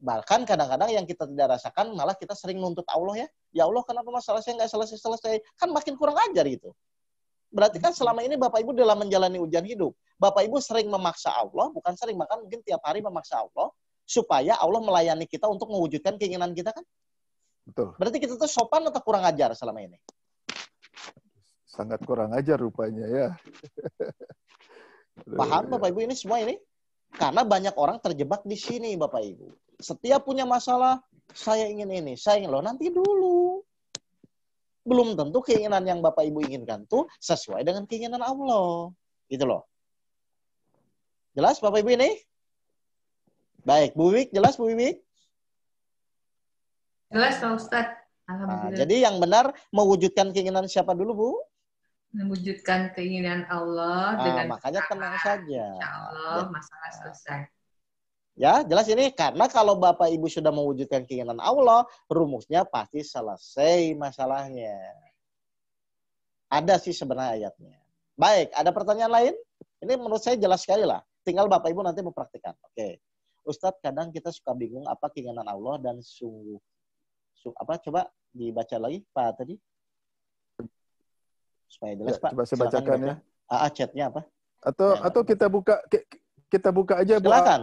Bahkan kadang-kadang yang kita tidak rasakan malah kita sering nuntut Allah ya. Ya Allah kenapa masalah saya nggak selesai-selesai. Kan makin kurang ajar gitu. Berarti kan selama ini Bapak Ibu dalam menjalani ujian hidup. Bapak Ibu sering memaksa Allah. Bukan sering, bahkan mungkin tiap hari memaksa Allah. Supaya Allah melayani kita untuk mewujudkan keinginan kita kan. Betul. Berarti kita tuh sopan atau kurang ajar selama ini? Sangat kurang ajar rupanya ya. Paham Bapak Ibu ini semua ini? Karena banyak orang terjebak di sini Bapak Ibu. Setiap punya masalah, saya ingin ini, saya ingin loh, nanti dulu. Belum tentu keinginan yang Bapak Ibu inginkan tuh sesuai dengan keinginan Allah. Gitu loh. Jelas Bapak Ibu ini? Baik, Bu Wik, jelas Bu Wik? Jelas Pak Ustadz. Nah, jadi yang benar mewujudkan keinginan siapa dulu Bu? Mewujudkan keinginan Allah dengan makanya tenang saja. Insya Allah masalah selesai. Ya, jelas ini karena kalau Bapak Ibu sudah mewujudkan keinginan Allah, rumusnya pasti selesai masalahnya. Ada sih sebenarnya ayatnya. Baik, ada pertanyaan lain? Ini menurut saya jelas sekali lah. Tinggal Bapak Ibu nanti mempraktikkan. Oke. Ustadz, kadang kita suka bingung apa keinginan Allah dan sungguh apa coba dibaca lagi Pak tadi supaya jelas Pak. Coba saya bacakan ya. Chatnya apa? Atau kita buka aja Bu. Silakan.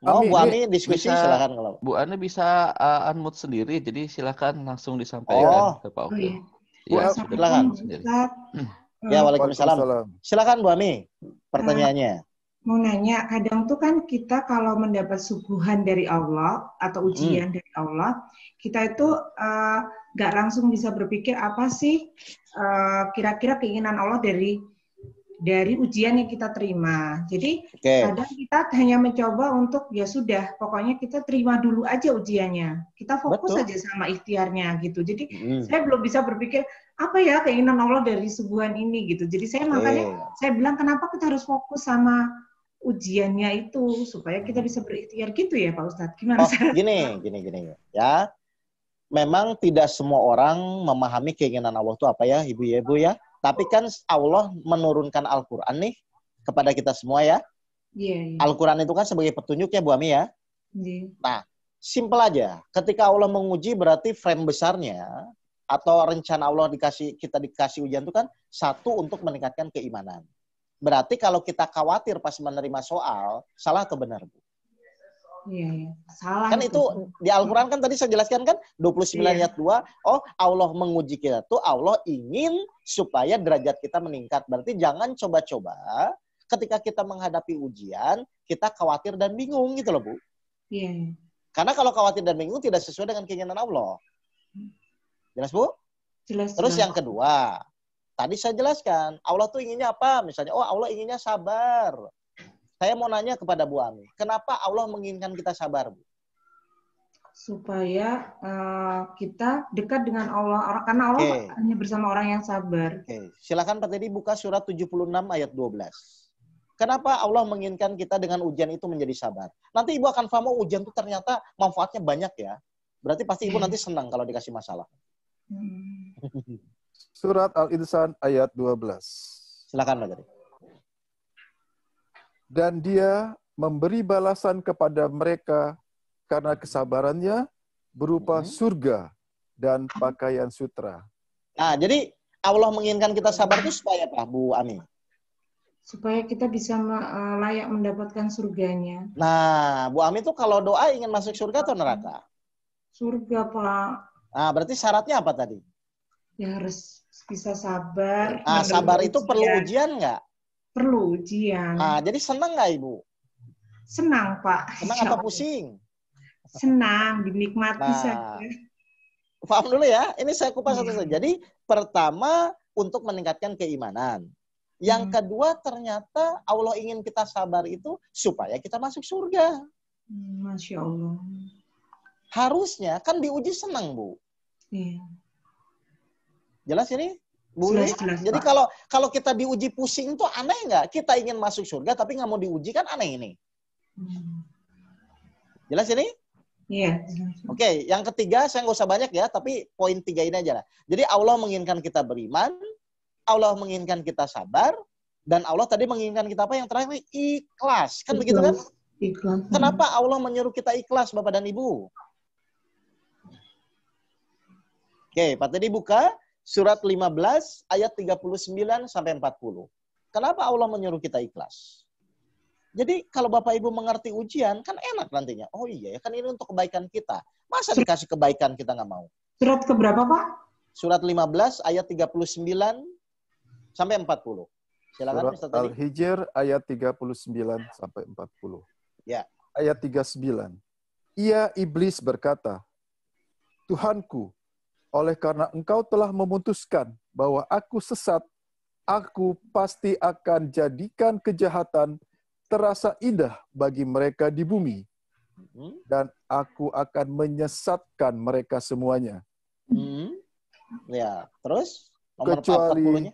Mau Bu Ani diskusi silakan kalau. Bu Ani bisa unmute sendiri, jadi silakan langsung disampaikan ke Pak Oke. Ya, silakan. Ya, waalaikumsalam. Silakan Bu Ani, pertanyaannya. Mau nanya, kadang tuh kan kita kalau mendapat suguhan dari Allah atau ujian dari Allah, kita itu nggak langsung bisa berpikir apa sih kira-kira keinginan Allah dari ujian yang kita terima. Jadi kadang kita hanya mencoba untuk ya sudah, pokoknya kita terima dulu aja ujiannya. Kita fokus aja sama ikhtiarnya gitu. Jadi saya belum bisa berpikir apa ya keinginan Allah dari suguhan ini gitu. Jadi makanya saya bilang kenapa kita harus fokus sama ujiannya itu supaya kita bisa berikhtiar gitu ya Pak Ustadz. Gimana? Gini. Ya. Memang tidak semua orang memahami keinginan Allah itu apa ya, Ibu ya. Tapi kan Allah menurunkan Al-Qur'an nih kepada kita semua ya. Yeah. Al-Qur'an itu kan sebagai petunjuk ya Bu Ami ya. Yeah. Nah, simpel aja. Ketika Allah menguji berarti frame besarnya atau rencana Allah kita dikasih ujian itu kan satu untuk meningkatkan keimanan. Berarti kalau kita khawatir pas menerima soal, salah atau benar, Bu? Iya, salah. Kan itu di Al-Quran kan tadi saya jelaskan kan, 29 ayat 2, Allah menguji kita tuh, Allah ingin supaya derajat kita meningkat. Berarti jangan coba-coba ketika kita menghadapi ujian, kita khawatir dan bingung gitu loh, Bu. Iya. Karena kalau khawatir dan bingung tidak sesuai dengan keinginan Allah. Jelas, Bu? Jelas. Terus yang kedua, tadi saya jelaskan, Allah tuh inginnya apa? Misalnya, Allah inginnya sabar. Saya mau nanya kepada Bu Ami, kenapa Allah menginginkan kita sabar, Bu? Supaya kita dekat dengan Allah, karena Allah hanya bersama orang yang sabar. Silakan Pak Teddy buka surat 76 ayat 12. Kenapa Allah menginginkan kita dengan ujian itu menjadi sabar? Nanti Ibu akan paham, ujian itu ternyata manfaatnya banyak ya. Berarti pasti Ibu nanti senang kalau dikasih masalah. Surat Al-Insan ayat 12. Silakan Pak Teddy. Dan dia memberi balasan kepada mereka karena kesabarannya berupa surga dan pakaian sutra. Nah, jadi Allah menginginkan kita sabar itu supaya apa, Bu Ami? Supaya kita bisa layak mendapatkan surganya. Nah, Bu Ami tuh kalau doa ingin masuk surga atau neraka? Surga, Pak. Nah, berarti syaratnya apa tadi? Ya harus bisa sabar. Nah, sabar itu perlu ujian nggak? Perlu ujian. Nah, jadi senang nggak Ibu? Senang, Pak. Senang atau pusing? Senang, dinikmati Nah, saja. paham dulu ya, ini saya kupas satu-satu. Jadi, pertama, untuk meningkatkan keimanan. Yang kedua, ternyata Allah ingin kita sabar itu supaya kita masuk surga. Masya Allah. Harusnya kan diuji senang, Bu. Iya. Jelas ini? Bu, Jelas, jadi Pak. kalau kita diuji pusing itu aneh nggak? Kita ingin masuk surga tapi nggak mau diuji, kan aneh ini. Jelas ini? Iya. Oke, yang ketiga saya nggak usah banyak ya, tapi poin 3 ini aja lah. Jadi Allah menginginkan kita beriman, Allah menginginkan kita sabar, dan Allah tadi menginginkan kita apa? Yang terakhir ikhlas, kan begitu kan? Ikhlas. Kenapa Allah menyuruh kita ikhlas, Bapak dan Ibu? Oke, Pak tadi buka surat 15 ayat 39 sampai 40. Kenapa Allah menyuruh kita ikhlas? Jadi kalau Bapak Ibu mengerti ujian, kan enak nantinya. Oh iya ya, kan ini untuk kebaikan kita. Masa dikasih kebaikan kita nggak mau? Surat keberapa, Pak? Surat 15 ayat 39 sampai 40. Silakan Surat Al-Hijr ayat 39 sampai 40. Ya. Ayat 39. Ia iblis berkata, Tuhanku, oleh karena engkau telah memutuskan bahwa aku sesat, aku pasti akan jadikan kejahatan terasa indah bagi mereka di bumi. Dan aku akan menyesatkan mereka semuanya. Ya, terus nomor 40-nya?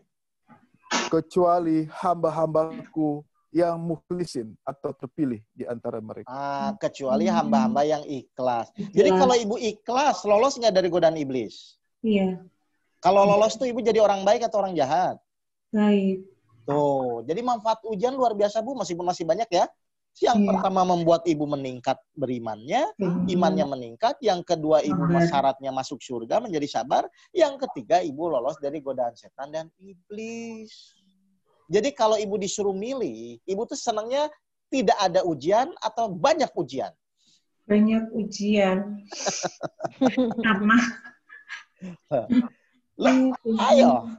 Kecuali hamba-hambaku yang mukhlisin atau terpilih di antara mereka. Kecuali hamba-hamba yang ikhlas. Jadi kalau Ibu ikhlas, lolos nggak dari godaan iblis? Iya. Kalau lolos tuh Ibu jadi orang baik atau orang jahat? Baik. Tuh, jadi manfaat ujian luar biasa, Bu, meskipun masih banyak ya. Yang pertama membuat Ibu meningkat berimannya, imannya meningkat. Yang kedua Ibu syaratnya masuk surga, menjadi sabar. Yang ketiga Ibu lolos dari godaan setan dan iblis. Jadi kalau Ibu disuruh milih, Ibu tuh senangnya tidak ada ujian atau banyak ujian? Banyak ujian. Karena ayo.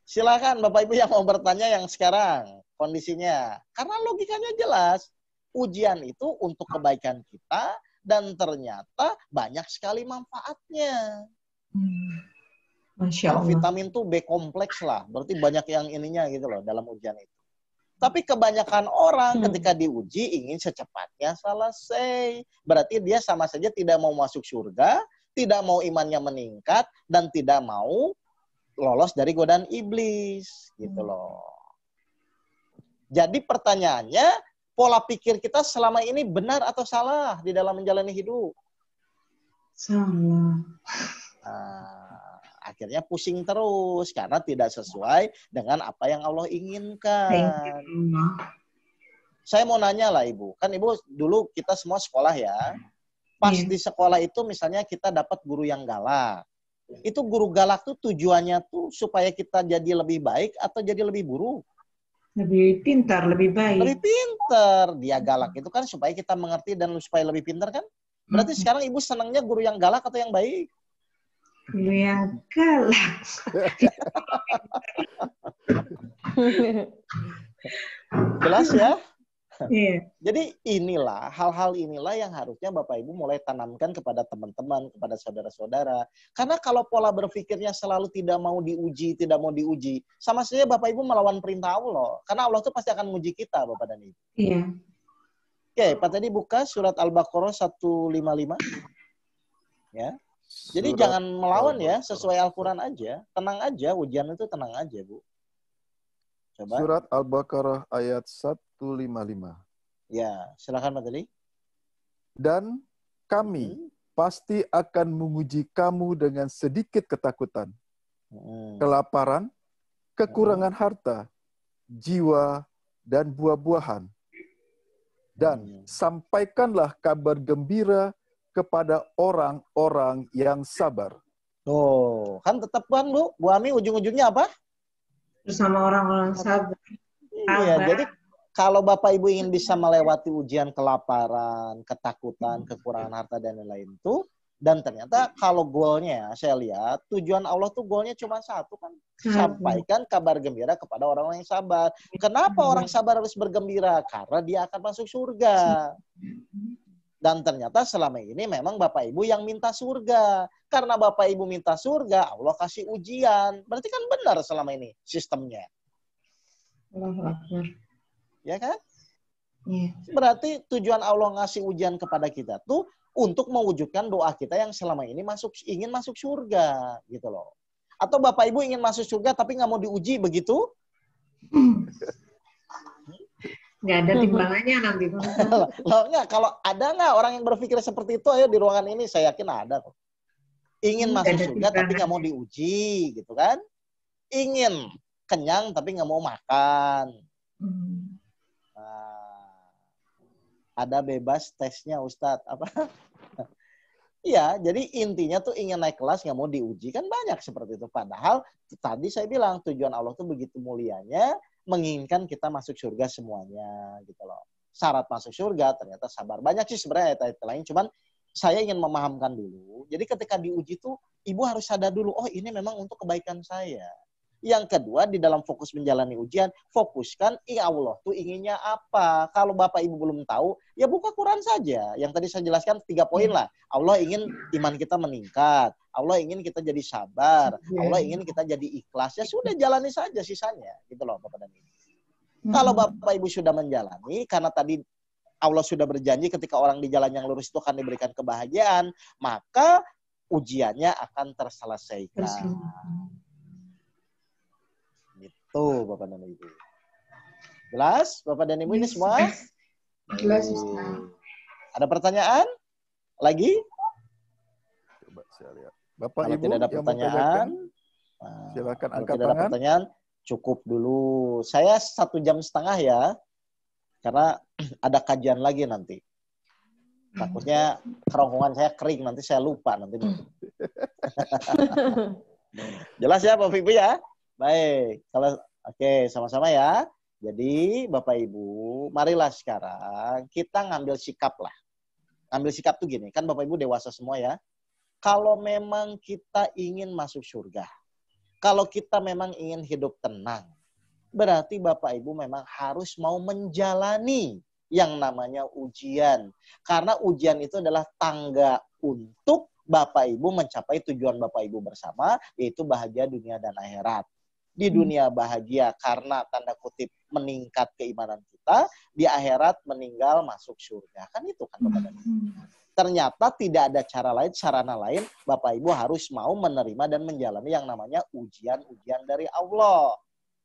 Silakan Bapak Ibu yang mau bertanya yang sekarang kondisinya. Karena logikanya jelas. Ujian itu untuk kebaikan kita dan ternyata banyak sekali manfaatnya. Masya Allah. Vitamin tuh B kompleks lah. Berarti banyak yang ininya gitu loh dalam ujian itu. Tapi kebanyakan orang ketika diuji ingin secepatnya selesai. Berarti dia sama saja tidak mau masuk surga, tidak mau imannya meningkat, dan tidak mau lolos dari godaan iblis, gitu loh. Jadi pertanyaannya, pola pikir kita selama ini benar atau salah di dalam menjalani hidup? Salah. Akhirnya pusing terus karena tidak sesuai dengan apa yang Allah inginkan. Saya mau nanya lah Ibu, kan Ibu dulu kita semua sekolah ya. Pas di sekolah itu misalnya kita dapat guru yang galak. Itu guru galak tuh tujuannya tuh supaya kita jadi lebih baik atau jadi lebih buruk? Lebih pintar, lebih baik. Lebih pintar. Dia galak itu kan supaya kita mengerti dan supaya lebih pintar kan? Berarti sekarang Ibu senangnya guru yang galak atau yang baik? Guru yang galak. Jelas ya? Iya. Jadi hal-hal inilah yang harusnya Bapak Ibu mulai tanamkan kepada teman-teman, kepada saudara-saudara. Karena kalau pola berpikirnya selalu tidak mau diuji, sama saja Bapak Ibu melawan perintah Allah. Karena Allah itu pasti akan menguji kita, Bapak dan Ibu. Iya. Oke, Pak tadi buka surat Al-Baqarah 155. Ya. Jadi jangan melawan ya, sesuai Al-Quran aja. Tenang aja, ujian itu tenang aja, Bu. Coba. Surat Al-Baqarah ayat 155. Ya, silakan Pak Tadi. Dan kami pasti akan menguji kamu dengan sedikit ketakutan, kelaparan, kekurangan harta, jiwa, dan buah-buahan. Dan sampaikanlah kabar gembira kepada orang-orang yang sabar. Tuh, kan tetap kan Bu Ami ujung-ujungnya apa? Bersama orang-orang sabar. Iya, jadi kalau Bapak Ibu ingin bisa melewati ujian kelaparan, ketakutan, kekurangan harta dan lain-lain itu, dan ternyata kalau goalnya, saya lihat tujuan Allah tuh goalnya cuma satu kan, sampaikan kabar gembira kepada orang-orang yang sabar. Kenapa orang sabar harus bergembira? Karena dia akan masuk surga. Dan ternyata selama ini memang Bapak Ibu yang minta surga. Karena Bapak Ibu minta surga, Allah kasih ujian. Berarti kan benar selama ini sistemnya. Ya kan? Berarti tujuan Allah ngasih ujian kepada kita tuh untuk mewujudkan doa kita yang selama ini ingin masuk surga, gitu loh. Atau Bapak Ibu ingin masuk surga tapi nggak mau diuji begitu? Nggak ada timbangannya nanti. Enggak, kalau ada nggak orang yang berpikir seperti itu, ayo di ruangan ini saya yakin ada kok. Ingin masuk surga tapi nggak mau diuji, gitu kan? Ingin kenyang tapi nggak mau makan. Ada bebas tesnya Ustadz. Apa? Iya, jadi intinya tuh ingin naik kelas nggak mau diuji, kan banyak seperti itu. Padahal tadi saya bilang tujuan Allah tuh begitu mulianya, menginginkan kita masuk surga semuanya, gitu loh. Syarat masuk surga ternyata sabar. Banyak sih sebenarnya ayat-ayat lain, cuman saya ingin memahamkan dulu. Jadi ketika diuji tuh ibu harus sadar dulu, oh ini memang untuk kebaikan saya. Yang kedua, di dalam fokus menjalani ujian, fokuskan, Allah tuh inginnya apa. Kalau Bapak Ibu belum tahu, ya buka Quran saja. Yang tadi saya jelaskan 3 poin lah. Allah ingin iman kita meningkat. Allah ingin kita jadi sabar. Allah ingin kita jadi ikhlas. Ya sudah, jalani saja sisanya. Gitu loh Bapak dan Ibu. Kalau Bapak Ibu sudah menjalani, karena tadi Allah sudah berjanji ketika orang di jalan yang lurus itu akan diberikan kebahagiaan, maka ujiannya akan terselesaikan. Tuh Bapak dan Ibu. Jelas Bapak dan Ibu ini semua? Jelas. Ada pertanyaan? Lagi? Coba saya lihat. Bapak Kalau Ibu tidak ada pertanyaan, silakan angkat tidak ada tangan. pertanyaan, cukup dulu. Saya 1,5 jam ya. Karena ada kajian lagi nanti. Takutnya kerongkongan saya kering, nanti saya lupa nanti. Jelas ya Bapak Ibu ya? Baik, kalau oke, sama-sama ya. Jadi Bapak Ibu, marilah sekarang kita ngambil sikap lah. Ngambil sikap tuh gini, kan Bapak Ibu dewasa semua ya. Kalau memang kita ingin masuk surga, kalau kita memang ingin hidup tenang, berarti Bapak Ibu memang harus mau menjalani yang namanya ujian. Karena ujian itu adalah tangga untuk Bapak Ibu mencapai tujuan Bapak Ibu bersama, yaitu bahagia dunia dan akhirat. Di dunia bahagia karena tanda kutip meningkat keimanan kita, di akhirat meninggal masuk surga. Kan itu kan Bapak dan Ibu. Ternyata tidak ada cara lain, sarana lain, Bapak Ibu harus mau menerima dan menjalani yang namanya ujian-ujian dari Allah.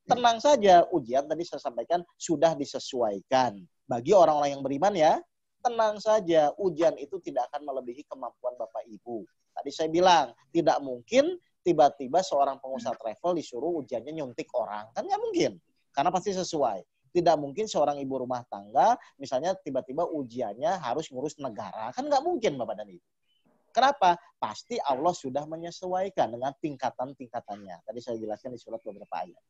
Tenang saja, ujian tadi saya sampaikan sudah disesuaikan. Bagi orang-orang yang beriman ya, tenang saja, ujian itu tidak akan melebihi kemampuan Bapak Ibu. Tadi saya bilang, tidak mungkin tiba-tiba seorang pengusaha travel disuruh ujiannya nyuntik orang. Kan nggak mungkin. Karena pasti sesuai. Tidak mungkin seorang ibu rumah tangga, misalnya tiba-tiba ujiannya harus ngurus negara. Kan nggak mungkin Bapak dan Ibu. Kenapa? Pasti Allah sudah menyesuaikan dengan tingkatan-tingkatannya. Tadi saya jelaskan di surat beberapa ayat.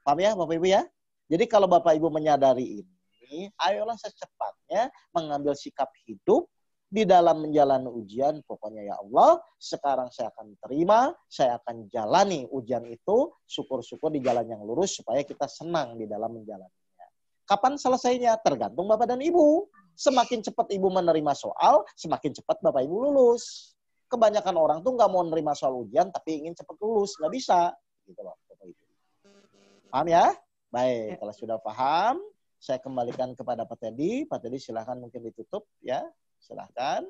Paham ya Bapak Ibu ya? Jadi kalau Bapak Ibu menyadari ini, ayolah secepatnya mengambil sikap hidup di dalam menjalani ujian. Pokoknya ya Allah, sekarang saya akan terima, saya akan jalani ujian itu, syukur-syukur di jalan yang lurus supaya kita senang di dalam menjalaninya. Kapan selesainya? Tergantung Bapak dan Ibu. Semakin cepat Ibu menerima soal, semakin cepat Bapak Ibu lulus. Kebanyakan orang tuh nggak mau menerima soal ujian, tapi ingin cepat lulus. Nggak bisa. Gitu loh, Bapak Ibu. Paham ya? Baik, kalau sudah paham, saya kembalikan kepada Pak Teddy. Pak Teddy silahkan mungkin ditutup ya. Silahkan.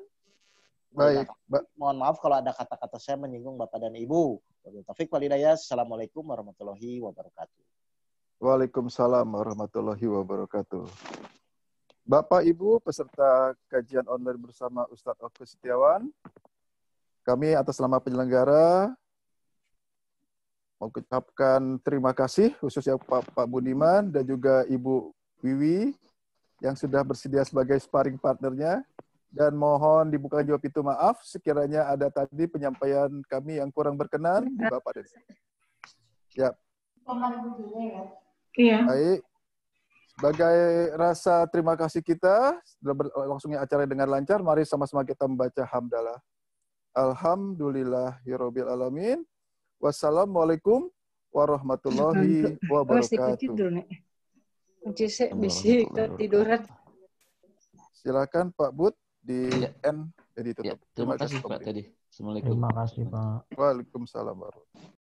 Baik. Mohon maaf kalau ada kata-kata saya menyinggung Bapak dan Ibu. Taufik wal hidayah. Assalamualaikum warahmatullahi wabarakatuh. Waalaikumsalam warahmatullahi wabarakatuh. Bapak Ibu peserta kajian online bersama Ustadz Oke Setiawan, kami atas nama penyelenggara mengucapkan terima kasih khususnya Pak Budiman dan juga Ibu Wiwi yang sudah bersedia sebagai sparring partnernya Dan mohon dibuka jawab itu maaf sekiranya ada tadi penyampaian kami yang kurang berkenan di Bapak dan ya. Iya. Baik. Sebagai rasa terima kasih kita sudah berlangsungnya acara dengan lancar, mari sama-sama kita membaca hamdalah. Alhamdulillahirabbil alamin. Wassalamualaikum warahmatullahi wabarakatuh. Tiduran. Silakan Pak Bud di end jadi tutup. Terima kasih Pak tadi. Assalamualaikum. Terima kasih Pak. Waalaikumsalam warahmatullahi wabarakatuh.